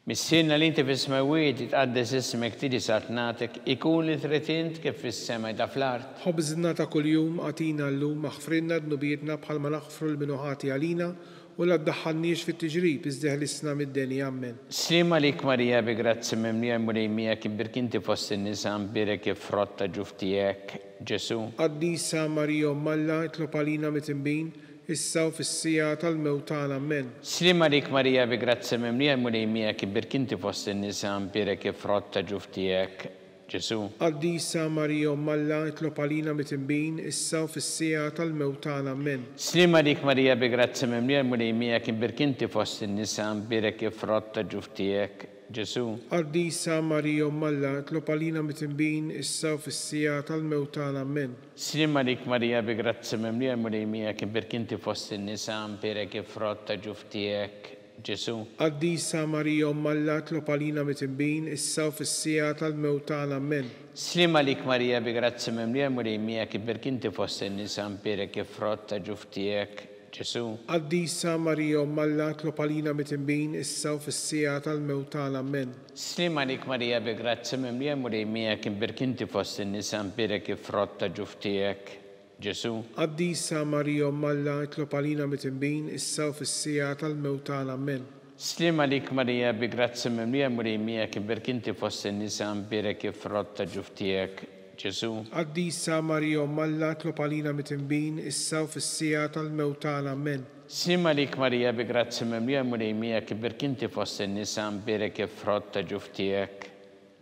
S3: Missierna li inti fis-smawiet tqaddes ismek tiġi satnatek ikun li tritint kif fis-sema da fl-art.
S4: Ħobżna ta' kuljum għatina llum aħfrinna dnubietna bħalma naħfru l-minuħati għalina u la ddaħħalniex fit-tiġrib iżdeħlisna mid-denja. Amen.
S3: Slim għalik Marija bi grazzi mimlija mulej miegħek birkinti fost in-nisa mbirek il-frott ta' ġuftijek, Ġesu.
S4: Qaddisa Marija Malla itlob għalina mit-imbin issa u fis-sija tal-mewt tagħna. Amen.
S3: Slim għalik Marija bi grazzi mimlija mulej miegħek birkinti fost in-nisa mbirek il-frott ta' ġuftijek, Ġesu.
S4: Qaddisa Marija Malla itlob għalina mit-imbin issa u fis-sija tal-mewt tagħna. Amen.
S3: Slim għalik Marija bi grazzi mimlija mulej miegħek birkinti fost in-nisa mbirek il-frott ta' ġuftijek, Ġesu.
S4: Qaddisa Marija Malla itlob għalina mit-imbin issa u fis-sija tal-mewt tagħna. Amen.
S3: Slim għalik Marija bi grazzi mimlija mulej miegħek birkinti fost in-nisa mbirek il-frott ta' ġuftijek, Ġesu.
S4: Qaddisa Marija Malla itlob għalina mit-imbin issa u fis-sija tal-mewt tagħna. Amen.
S3: Slim għalik Marija bi grazzi mimlija mulej miegħek birkinti fost in-nisa mbirek il-frott ta' ġuftijek, Ġesu.
S4: Qaddisa Marija Malla itlob għalina mit-imbin issa u fis-sija tal-mewt tagħna. Amen.
S3: Slim għalik Marija bi grazzi mimlija mulej miegħek birkinti fost in-nisa mbirek il-frott ta' ġuftijek, Ġesu.
S4: Qaddisa Marija Malla itlob għalina mit-imbin issa u fis-sija tal-mewt tagħna. Amen.
S3: Slim għalik Marija bi grazzi mimlija mulej miegħek birkinti fost in-nisa mbirek il-frott ta' ġuftijek, Ġesu.
S4: Qaddisa Marija Malla itlob għalina mit-imbin issa u fis-sija tal-mewt tagħna. Amen.
S3: Slim għalik Marija bi grazzi mimlija mulej miegħek birkinti fost in-nisa mbirek il-frott ta' ġuftijek,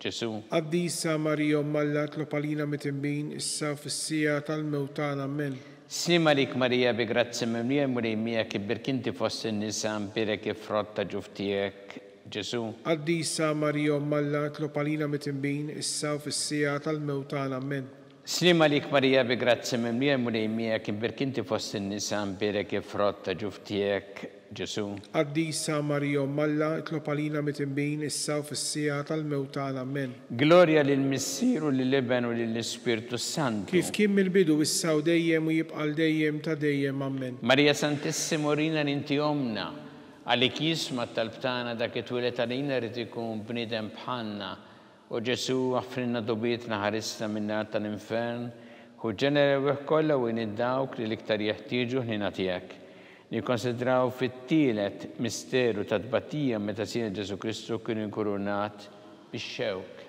S3: Ġesu.
S4: Qaddisa Marija Malla itlob għalina mit-imbin issa u fis-sija tal-mewt tagħna. Amen.
S3: Slim għalik Marija bi grazzi mimlija mulej miegħek birkinti fost in-nisa mbirek il-frott ta' ġuftijek, Ġesu.
S4: Qaddisa Marija Malla itlob għalina mit-imbin issa u fis-sija tal-mewt tagħna. Amen.
S3: Slim għalik Marija bi grazzi mimlija mulej miegħek birkinti fost in-nisa mbirek il-frott ta' ġuftijek, Ġesu.
S4: Qaddisa Marija Malla itlob għalina mit-imbin issa u fis-sija tal-mewt tagħna. Amen.
S3: Gloria lill-Missier u lill-Iben u lill-Ispiritu Santu.
S4: Kif kien mill-bidu issa u dejjem u jibqa' dejjem ta' dejjem. Amen.
S3: Marija Santissima Orina l-inti omna għalik jisma tal-btana dak it-twilet għalina rrid ikun bniedem bħalna u Ġesu għaffrinna dobietna ħarissa minna tal-infern u ġenerew kollha u dawk li l-iktar jeħtieġu ħnina tiegħek. Nikkonsidraw fit-tielet misteru ta' tbatija meta sija Ġesu Kristu kien inkurunat bix-xewk.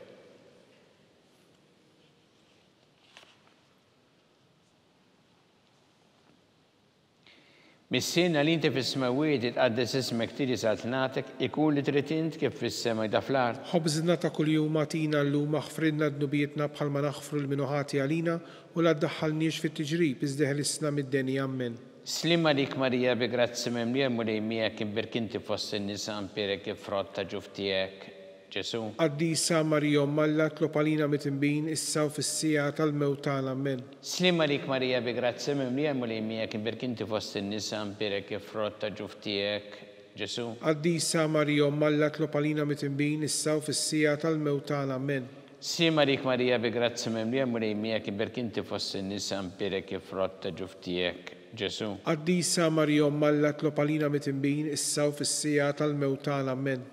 S3: Missierna li inti fis-smawiet tqaddes ismek tiġi satnatek ikun li tritint kif fis-sema da fl-art.
S4: Ħobżna ta' kuljum għatina llum aħfrinna dnubietna bħalma naħfru l-minuħati għalina u la ddaħħalniex fit-tiġrib iżdeħlisna mid-denja. Amen.
S3: Slim għalik Marija bi grazzi mimlija mulej miegħek birkinti fost in-nisa mbirek il-frott ta' ġuftijek, Ġesu.
S4: Qaddisa Marija Malla itlob għalina mit-imbin issa u fis-sija tal-mewt tagħna. Amen.
S3: Slim għalik Marija bi grazzi mimlija mulej miegħek birkinti fost in-nisa mbirek il-frott ta' ġuftijek, Ġesu.
S4: Qaddisa Marija Umm Alla tlob għalina mitimbin issa u fis-sija tal-mewt tagħna. Amen.
S3: Simarik Marija bi grazzi memlija murejmija kibek inti fossi nisa mpirek ifrotta ġuftijek, Ġesu.
S4: Qaddisa Marija Umm Alla tlob għalina mitimbin issa u fis-sija tal-mewt tagħna. Amen.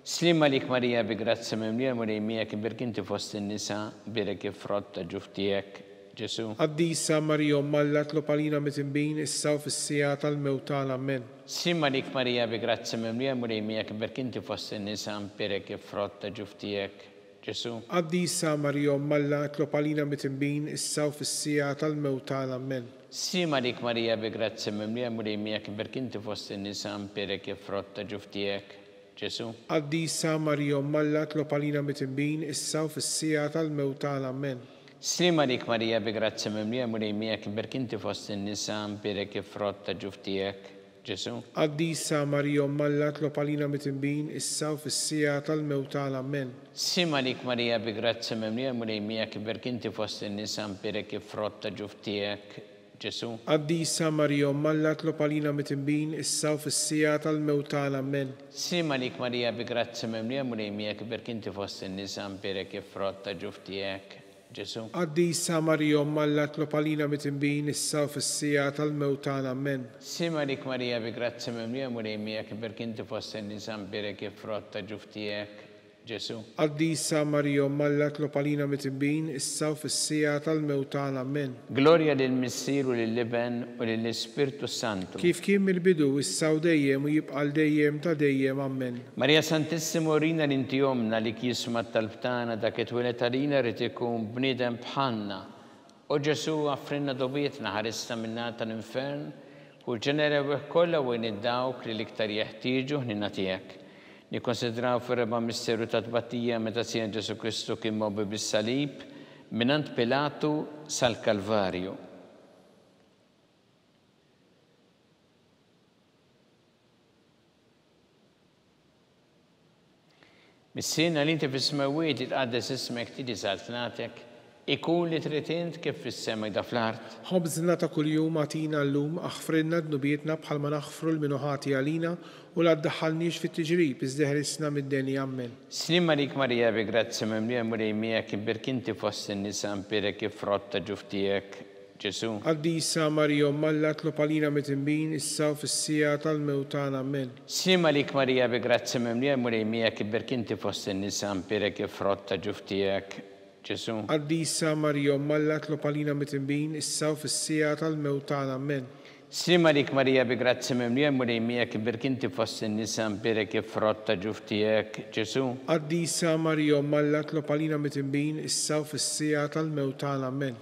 S3: Slimalik Marija bi grazzi memlija murejmija kibek inti fossi nisa birek ifrotta ġuftijek, Ġesu.
S4: Qaddisa Marija Umm Alla tlob għalina mitimbin issa u fis-sija tal-mewt tagħna. Amen.
S3: Simalik Marija bi grazzi memlija murejmija kibek inti fossi nisa mpirek ifrotta ġuftijek, Ġesu.
S4: Qaddisa Marija Umm Alla tlob għalina mitimbin issa u fis-sija tal-mewt tagħna. Amen.
S3: Simalik Marija bi grazzi memlija murejmija kibek inti fossi nisa mpirek ifrotta ġuftijek, Ġesu.
S4: Qaddisa Marija Umm Alla tlob għalina mitimbin issa u fis-sija tal-mewt tagħna. Amen.
S3: Simalik Marija bi grazzi memlija murejmija kibek inti fossi nisa mpirek ifrotta ġuftijek, Ġesu.
S4: Qaddisa Marija Umm Alla tlob għalina mitimbin issa u fis-sija tal-mewt tagħna. Amen.
S3: Simalik Marija bi grazzi memlija murejmija kibek inti fossi nisa mpirek ifrotta ġuftijek, Ġesu.
S4: Qaddisa Marija Umm Alla tlob għalina mitimbin issa u fis-sija tal-mewt tagħna. Amen.
S3: Simalik Marija bi grazzi memlija murejmija kibek inti fossi nisa mpirek ifrotta ġuftijek, Ġesu.
S4: Qaddisa Marija Umm Alla tlob għalina mitimbin issa u fis-sija tal-mewt tagħna. Amen.
S3: Simalik Marija bi grazzi memlija murejmija kibek inti fossi nisa mpirek ifrotta ġuftijek, Ġesu.
S4: Qaddisa Marija Umm Alla tlob għalina mitimbin issa u fis-sija tal-mewt tagħna. Amen.
S3: Gloria lill-Missier u lill-Iben u lill-Ispirtu Santu.
S4: Kif kien mill-bidu issa u dejjem u jibqa' dejjem ta' dejjem. Amen.
S3: Marija Santissimo rina l-inti jomna li kisma tal-btana dak it-twilet għalina rrid ikun bniedem bħalna. U Ġesu għaffrinna dobietna ħarista minna tal-infern u ġenera kollha wejn id-dawk li l-iktar jeħtieġu ħnina tiegħek. Nikkonsidraw fir-reba' misteru ta' tbattija meta sien Ġesu Kristu kien mowwi bis-salib minant Pilatu sal-Kalvarju. Mis-sena li inti fis-smawiet itqaddes ismek tiġi saltnatek, ikun li trid int kif fis-sema da fl-art.
S4: Ħobżna ta' kuljum għatina llum aħfrilna dnubietna bħalma naħfru l-minuħati għalina u la ddaħħalniex fit-tiġrib iżda ħrisna mid-denja. Amen.
S3: Simalik Marija bi grazzi memlija murejmija kibek inti fossi nisa mpirek ifrotta ġuftijek, Ġesu.
S4: Qaddisa Marija Umm Alla tlob għalina mitimbin issa u fis-sija tal-mewt tagħna. Amen.
S3: Simalik Marija bi grazzi memlija murejmija kibek inti fossi nisa mpirek ifrotta ġuftijek, Ġesu.
S4: Qaddisa Marija Umm Alla tlob għalina mitimbin issa u fis-sija tal-mewt tagħna. Amen.
S3: Simalik Marija bi grazzi memlija murejmija kibek inti fossi nisa mpirek ifrotta ġuftijek, Ġesu.
S4: Qaddisa Marija Umm Alla tlob għalina mitimbin issa u fis-sija tal-mewt tagħna. Amen.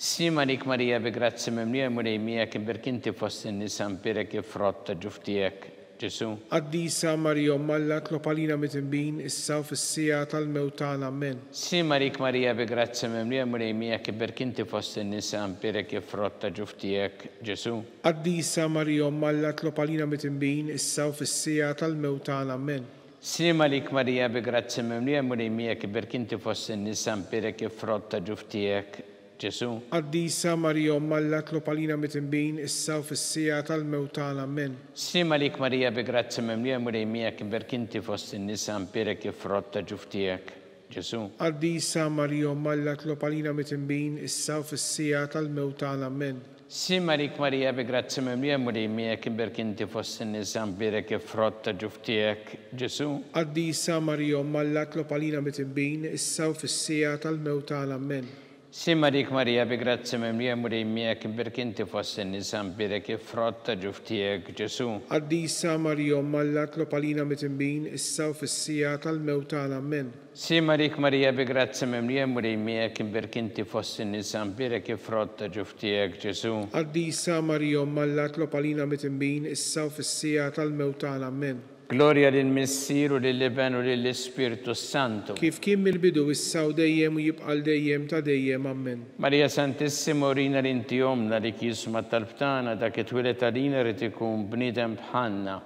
S3: Simalik Marija bi grazzi memlija murejmija kibek inti fossi nisa mpirek ifrotta ġuftijek, Ġesu.
S4: Qaddisa Marija Umm Alla tlob għalina mitimbin issa u fis-sija tal-mewt tagħna. Amen.
S3: Simalik Marija bi grazzi memlija murejmija kibek inti fossi nisa mpirek ifrotta ġuftijek, Ġesu.
S4: Qaddisa Marija Umm Alla tlob għalina mitimbin issa u fis-sija tal-mewt tagħna. Amen.
S3: Simalik Marija bi grazzi memlija murejmija kibek inti fossi nisa mpirek ifrotta ġuftijek, Ġesu.
S4: Qaddisa Marija Umm Alla tlob għalina mitimbin issa u fis-sija tal-mewt tagħna. Amen.
S3: Simalik Marija bi grazzi memlija murejmija kibek inti fossi nisa mpirek ifrotta ġuftijek, Ġesu.
S4: Qaddisa Marija Umm Alla tlob għalina mitimbin issa u fis-sija tal-mewt tagħna. Amen.
S3: Simalik Marija bi grazzi memlija murejmija kibek inti fossi nisa mpirek ifrotta ġuftijek, Ġesu.
S4: Qaddisa Marija Umm Alla tlob għalina mitimbin issa u fis-sija tal-mewt tagħna. Amen.
S3: Simalik Marija bi grazzi memlija murejmija kibek inti fossi nisa mpirek ifrotta ġuftijek, Ġesu.
S4: Qaddisa Marija Umm Alla tlob għalina mitimbin issa u fis-sija tal-mewt tagħna. Amen.
S3: Simalik Marija bi grazzi memlija murejmija kibek inti fossi nisa mpirek ifrotta ġuftijek, Ġesu.
S4: Qaddisa Marija Umm Alla tlob għalina mitimbin issa u fis-sija tal-mewt tagħna. Amen.
S3: Gloria lill-Missier u lill-Iben u lill-Ispirtu Santu.
S4: Kif kien mill-bidu issa u dejjem u jibqa' dejjem ta' dejjem. Amen.
S3: Marija Santissimo rina l-inti jomna li kisma tal-btana dak it-twilet għalina rrid ikun bniedem bħalna.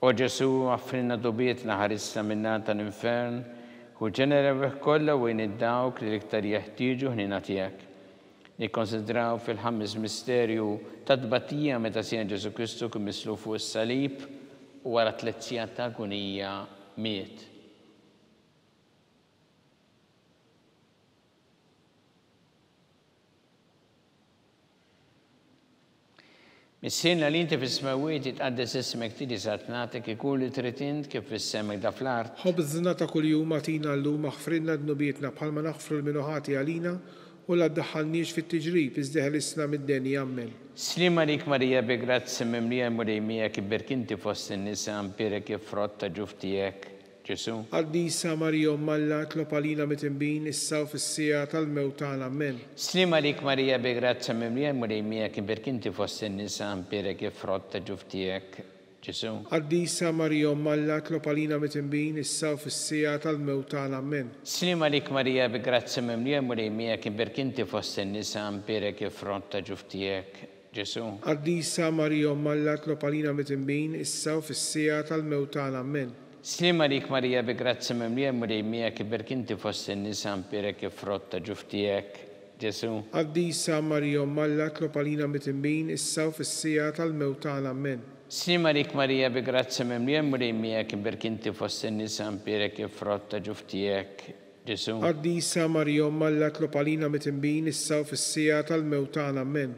S3: U Ġesu għaffrinna dobietna ħarissa minna tal-infern u ġenera kollha wejn id-dawk li l-iktar jeħtieġu ħnina tiegħek. Nikkonsidraw fil-ħames misterju ta' tbattija meta sien Ġesu Kristu kien misluf fuq is-salib u wara 3 sigħat ta' agonija miet. Mis-sirna li inti fis-smawiet jitqaddes ismek tidi satnatek ikun li trid int kif fis-semek da fl-art.
S4: ħobżna ta' kuljum atina llum aħfrilna dnubietna bħalma naħfru l-minuħati għalina u la ddaħħalniex fit-tiġrib iżdeħlisna mid-denja ammen.
S3: Slim għalik Marija bi grazzi mimlija murejmija kibberk inti fost in-nisa ampirek frott ta' ġuftijek. Ġesu.
S4: Qaddisa Marija Alla tlob għalina mit-inbin issa u fis-sija tal-mewt tagħna ammen.
S3: Slim għalik Marija bi grazzi mimlija murejmija kibberk inti fost in-nisa ampirek frott ta' ġuftijek. Ġesu.
S4: Qaddisa Marija Alla tlob għalina mit-inbin issa u fis-sija tal-mewt tagħna ammen.
S3: Slim għalik Marija bi grazzi mimlija murejmija kibberk inti fost in-nisa ampirek frott ta' ġuftijek. Ġesu.
S4: Qaddisa Marija Alla tlob għalina mit-inbin issa u fis-sija tal-mewt tagħna ammen.
S3: Slim għalik Marija bi grazzi mimlija murejmija kibberk inti fost in-nisa ampirek frott ta' ġuftijek. Ġesu.
S4: Qaddisa Marija Alla tlob għalina mit-inbin issa u fis-sija tal-mewt tagħna ammen.
S3: Slim għalik Marija bi grazzi mimlija murejmija kibberk inti fost in-nisa ampirek frott ta' ġuftijek. Ġesu.
S4: Qaddisa Marija Alla tlob għalina mit-inbin issa u fis-sija tal-mewt tagħna ammen.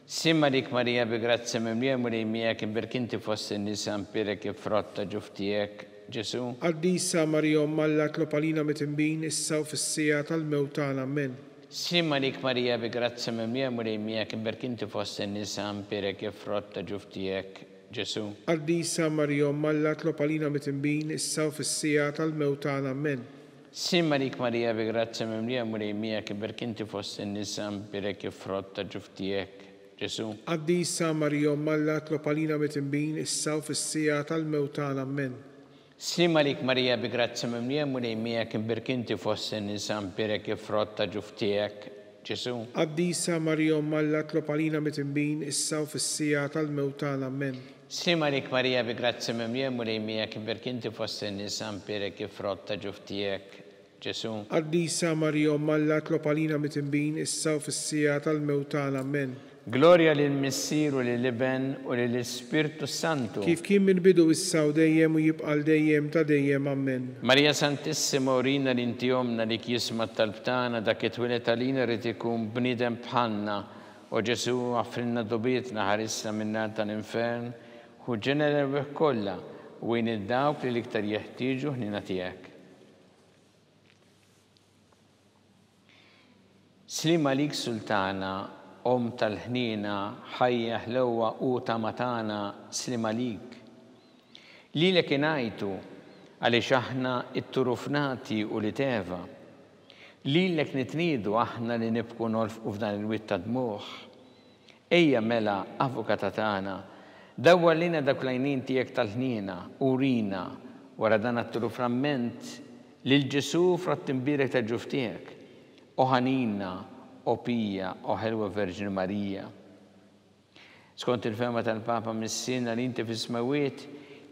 S3: Slim għalik Marija bi grazzi mimlija murejmija kibberk inti fost in-nisa ampirek frott ta' ġuftijek. Ġesu.
S4: Qaddisa Marija Alla tlob għalina mit-inbin issa u fis-sija tal-mewt tagħna ammen.
S3: Slim għalik Marija bi grazzi mimlija murejmija kibberk inti fost in-nisa ampirek frott ta' ġuftijek. Ġesu.
S4: Qaddisa Marija Alla tlob għalina mit-inbin issa u fis-sija tal-mewt tagħna ammen.
S3: Slim għalik Marija bi grazzi mimlija murejmija kibberk inti fost in-nisa ampirek frott ta' ġuftijek. Ġesu.
S4: Qaddisa Marija Alla tlob għalina mit-inbin issa u fis-sija tal-mewt tagħna ammen.
S3: Slim għalik Marija bi grazzi mimlija murejmija kibberk inti fost in-nisa ampirek frott ta' ġuftijek. Ġesu.
S4: Qaddisa Marija Alla tlob għalina mit-inbin issa u fis-sija tal-mewt tagħna ammen.
S3: Slim għalik Marija bi grazzi mimlija murejmija kibberk inti fost in-nisa ampirek frott ta' ġuftijek. Ġesu.
S4: Qaddisa Marija Alla tlob għalina mit-inbin issa u fis-sija tal-mewt tagħna ammen.
S3: Gloria lill-Missier u lill-Iben u lill-Ispirtu Santu.
S4: Kif kien mill-bidu issa u dejjem u jibqa' dejjem ta' dejjem ammen.
S3: Marija Santissima urina li inti jomna li jisma' talbtana dak it-twilet għalina rid ikun bniedem bħalna u Ġesu għaffrinna dubietna ħarisna minnar tal-infern u ġenera kollha u jien id-dawk li l-iktar jeħtieġu ħnina tiegħek. Slim għalik Sultana, Om tal-ħnina, ħajja ħlewwa u ta' matana, slim għalik. Lilek ingħajtu għaliex aħna it-turufnati u li teva. Lilek nitniedu aħna li nibku nolfqu f'dan il-witt ta' dmuħ. Ejja mela avukata tagħna, dawwar lina dak l-għajnien tiegħek tal-ħnina u rina wara dan it-turuframent lil Ġesu frat-timbirek ta' ġuftijek. Oħanina, Opija, o ħelwa Verġin Marija. Skont il-fema tal-Papa mis-sina li inti fis-smawiet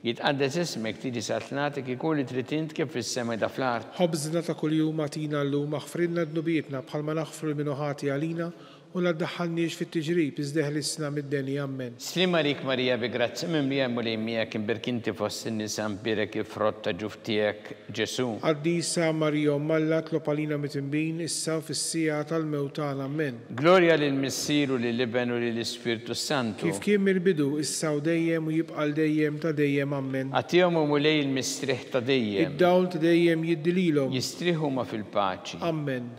S3: jitqaddes ismek tidi satnatek ikun li trid int kif fis-sema da fl-art.
S4: Ħobżna ta' kuljum atina llum aħfrilna dnubietna bħalma naħfru l-minuħati għalina u la ddaħħalniex fit-tiġrib iżdeħlisna mid-denja ammen.
S3: Slim għalik Marija bi grazzi mimlija murejmija kibberk inti fost in-nisa ampirek frott ta' ġuftijek. Ġesu.
S4: Qaddisa Marija Alla tlob għalina mit-inbin issa u fis-sija tal-mewt tagħna ammen.
S3: Gloria lill-Missier u lill-Iben u lill-Ispirtu Santu.
S4: Kif kien mill-bidu issa u dejjem u jibqa' dejjem ta' dejjem ammen.
S3: Għatihom mulej il-mistrieħ ta' dejjem.
S4: Id-dawl ta' dejjem jiddililhom.
S3: Jistrieħu ma fil-paċi.
S4: Ammen.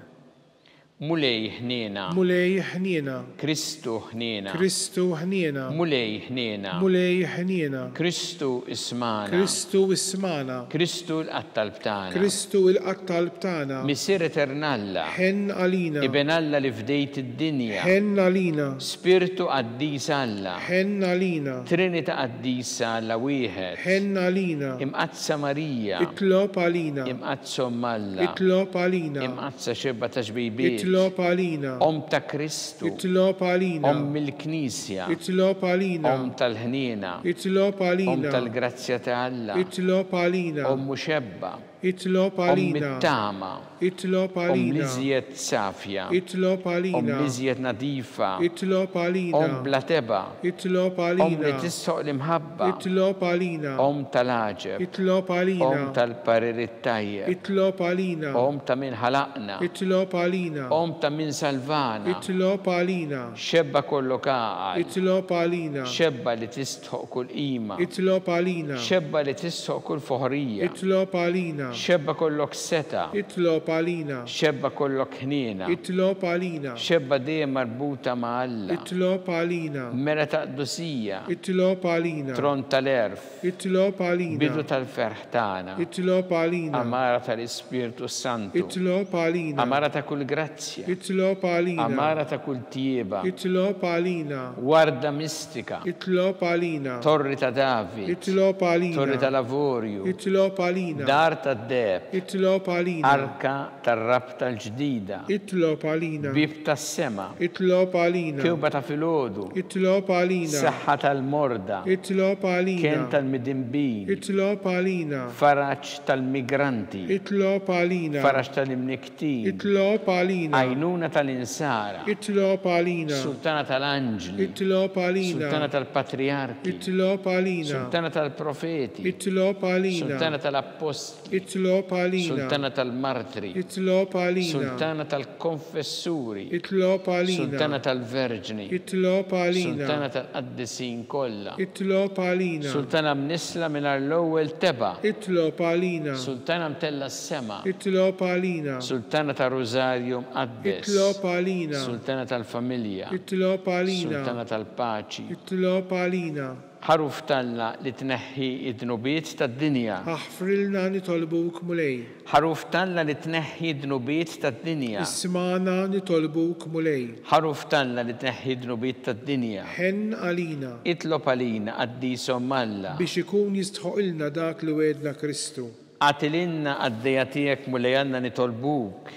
S3: Mulej ħniena.
S4: Mulej ħniena.
S3: Kristu ħniena.
S4: Kristu ħniena.
S3: Mulej ħniena.
S4: Mulej ħniena.
S3: Kristu ismana.
S4: Kristu ismana.
S3: Kristu l-qattalb tagħna.
S4: Kristu l-qattalb tagħna.
S3: Missier eternalla.
S4: Ħen għalina.
S3: Iben Alla li fdejt id-dinja.
S4: Ħen għalina.
S3: Spiritu qaddis Alla.
S4: Ħen għalina.
S3: Trinita qaddisa Alla wieħed.
S4: Ħen għalina.
S3: Imqazza Marija.
S4: Itlob għalina.
S3: Imqazza Alla.
S4: Itlob għalina.
S3: Imqazza xebba ta' xbejbiet.
S4: Itlob għalina.
S3: Om ta' Kristu.
S4: Itlob għalina.
S3: Om mill-Knisja.
S4: Itlob għalina.
S3: Om tal-ħnina.
S4: Itlob għalina.
S3: Om tal-grazzja ta' Alla.
S4: Itlob għalina.
S3: Om muxebba.
S4: Itlob għalina.
S3: mit-tama,
S4: Itlob għalina.
S3: liżjed safja,
S4: Itlob għalina.
S3: liżjed nadifa,
S4: Itlob għalina.
S3: bla teba,
S4: Itlob
S3: li
S4: għalina.
S3: tissoq l-imħabba,
S4: Itlob għalina.
S3: tal-aġeb,
S4: Itlob għalina.
S3: tal-parir it-tajjeb,
S4: Itlob għalina.
S3: ta' min ħalaqna,
S4: Itlob għalina.
S3: ta' min salvana,
S4: Itlob għalina.
S3: xebba kollu kaqal,
S4: Itlob għalina.
S3: xebba li tistħoq kull qima,
S4: Itlob għalina.
S3: xebba li tistħoq kull foħrija,
S4: Itlob għalina.
S3: xebba kollok seta,
S4: Itlob għalina.
S3: xebba kollok ħnina,
S4: Itlob għalina.
S3: xebba dejjem marbuta ma' Alla,
S4: Itlob għalina.
S3: mera ta' qdusija,
S4: Itlob għalina.
S3: tron tal-erf,
S4: Itlob għalina.
S3: bidu tal-ferħ tagħna,
S4: Itlob għalina.
S3: amara tal-Ispirtu Santu,
S4: Itlob għalina.
S3: amara ta' kull grazzja,
S4: Itlob għalina.
S3: amara ta' kull tieba,
S4: Itlob għalina.
S3: warda mistika,
S4: Itlob għalina.
S3: torri ta' David,
S4: Itlob
S3: torri
S4: għalina.
S3: ta' lavorju,
S4: Itlob għalina.
S3: dar ta' deb,
S4: Itlob għalina.
S3: arka tar-rab tal-ġdida,
S4: Itlob għalina.
S3: bib tas-sema,
S4: Itlob għalina.
S3: kewba ta' filgħodu,
S4: Itlob għalina.
S3: saħħa tal-morda,
S4: Itlob
S3: kien
S4: għalina.
S3: tal-midimbin,
S4: Itlob għalina.
S3: faraċ tal-migranti,
S4: Itlob għalina.
S3: faraċ tal-imniktin,
S4: Itlob għalina.
S3: għajnuna tal-insara,
S4: Itlob għalina.
S3: sultana tal-anġli,
S4: Itlob
S3: sultana
S4: għalina.
S3: tal-patriarki,
S4: Itlob għalina.
S3: sultana tal-profeti,
S4: Itlob għalina.
S3: sultana tal-apostoli,
S4: Itlob għalina.
S3: sultana tal-martri,
S4: Itlob għalina.
S3: sultana tal-konfessuri,
S4: Itlob
S3: sultana
S4: għalina.
S3: tal-verġni,
S4: Itlob
S3: sultana
S4: għalina.
S3: tal-qaddisin kollha,
S4: Itlob għalina.
S3: sultana mnisla minn l-ewwel teba,
S4: Itlob għalina.
S3: sultana mtella s-sema,
S4: Itlob għalina.
S3: sultana tal-Rożarju mqaddis,
S4: Itlob għalina.
S3: sultana tal-familja,
S4: Itlob għalina.
S3: sultana tal-paċi,
S4: Itlob għalina.
S3: ħaruf talla li tneħħi id-dnubiet tad-dinja,
S4: Aħfrilna nitolbuk mulej.
S3: ħaruf talla li tneħħi id-dnubiet tad-dinja,
S4: Ismana nitolbuk mulej.
S3: ħaruf talla li tneħħi id-dnubiet tad-dinja,
S4: Ħen għalina.
S3: itlob għalina għaddisom Alla,
S4: Biex ikun jistħoqilna dak li wedna Kristu.
S3: għatilinna għaddejja tiegħek mulej nitolbuk,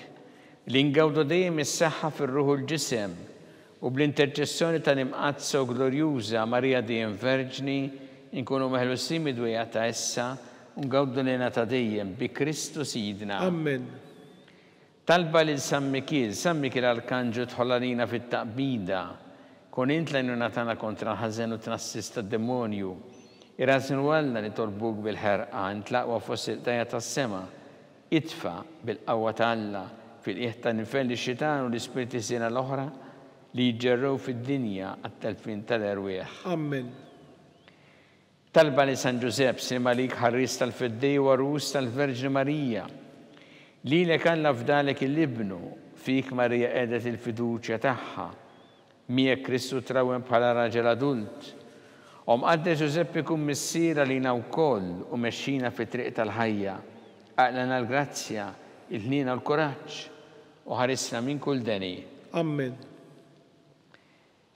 S3: li ngawdu dejjem is-saħħa fir-ruħu l-ġisem u bl-interċessjoni tal-imqazza u glorjuża Marija dejjem Verġni inkunu meħlusin midwejja ta' issa u ngawdu lejna ta' dejjem bi Kristu Sidna.
S4: Amen.
S3: Talba lil San Mikil Arkanġu tħollalina fit-taqbida, kun int lejnuna tagħna kontra l-ħażen u tnassis tad-demonju. Irrażnu Alla li tolbuk bil-ħerqa ntlaqwa fost il-tajja tas-sema, itfa bil-qawwa ta' Alla fil-qiegħ tan-nifel ix-xitan u l-ispirti sena l-oħra li jġerrew fid-dinja għat-telfin tal-erwieħ.
S4: Amen.
S3: Talba li San Ġusepp Simalik ħarris tal-fiddej u għarus tal-Verġni Marija. Lilek Alla fdalek il-libnu, fik Marija edet il-fiduċja tagħha. Miegħek Kristu trawem bħala raġel adult. Għadde Ġusepp ikun missiera lina wkoll u mexxina fit-triq tal-ħajja. Aqlana l-grazzja, il-ħnina u l-kuraġġ u ħarisna minn kull deni.
S4: Amen.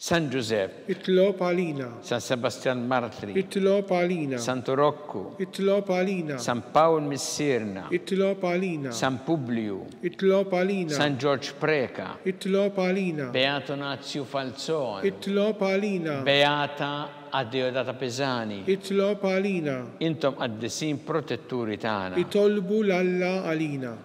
S3: San Ġusepp,
S4: Itlob għalina.
S3: San Sebastian Martri,
S4: Itlob għalina.
S3: San Turokku,
S4: Itlob għalina.
S3: San Paul Missirna,
S4: Itlob għalina.
S3: San Publiu,
S4: Itlob għalina.
S3: San George Preka,
S4: Itlob għalina.
S3: Beato Nazio Falzon,
S4: Itlob għalina.
S3: Beata Addeodata Pesani.
S4: Itlob għalina.
S3: Intom għaddisin protetturi tagħna.
S4: Itolbu l-Alla għalina.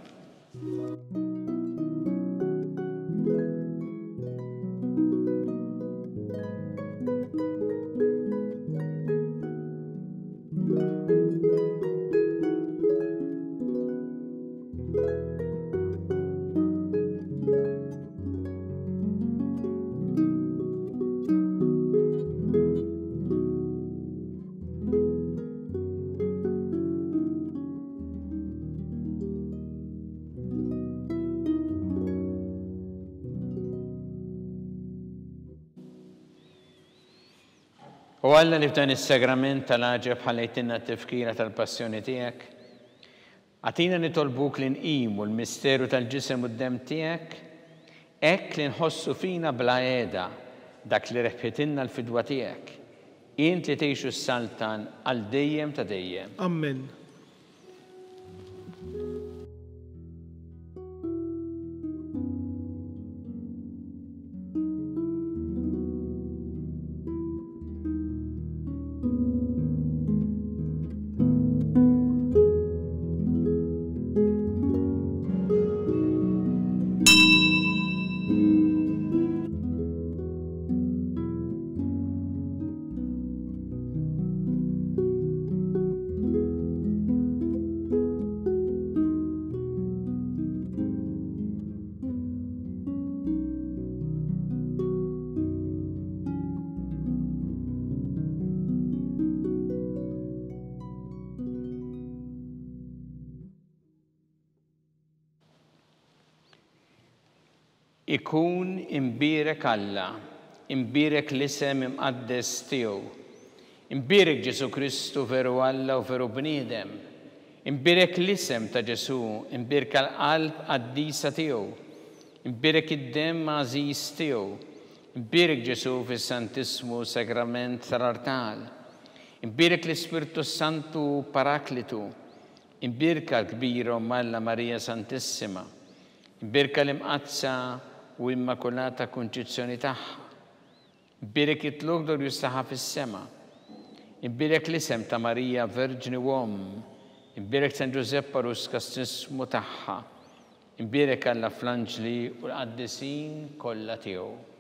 S3: U Alla li f'dan is-sagrament tal-aġeb ħallejtinna t-tifkira tal-passjoni tiegħek, għatina nitolbuk li nqimu l-misteru tal-ġisem u d-dem tiegħek, hekk li nħossu fina bla qiegħda dak li reħħitilna l-fidwa tiegħek, int li tgħixu s-saltan għal dejjem ta' dejjem.
S4: Amen.
S3: ikun imbirek Alla, imbirek l-isem imqaddes tiegħu, imbirek Ġesu Kristu veru Alla u veru bniedem, imbirek l-isem ta' Ġesu, imbirek l-qalb qaddisa tiegħu, imbirek id-dem għażiż tiegħu, imbirek Ġesu fis-Santismu Sagrament tal-Artal, imbirek l-Ispirtu Santu Paraklitu, imbirka l-kbira Alla Marija Santissima, imbirka l-imqazza u immakulata konċizzjoni tagħha, imbirek it-Logdor jistaħa fis-sema, imbirek l-isem ta' Marija Verġni Uomm, imbirek San Giuseppe Paruskas-Tismu tagħha, imbirek Alla fl-anġli u l-qaddisin kollha tiegħu.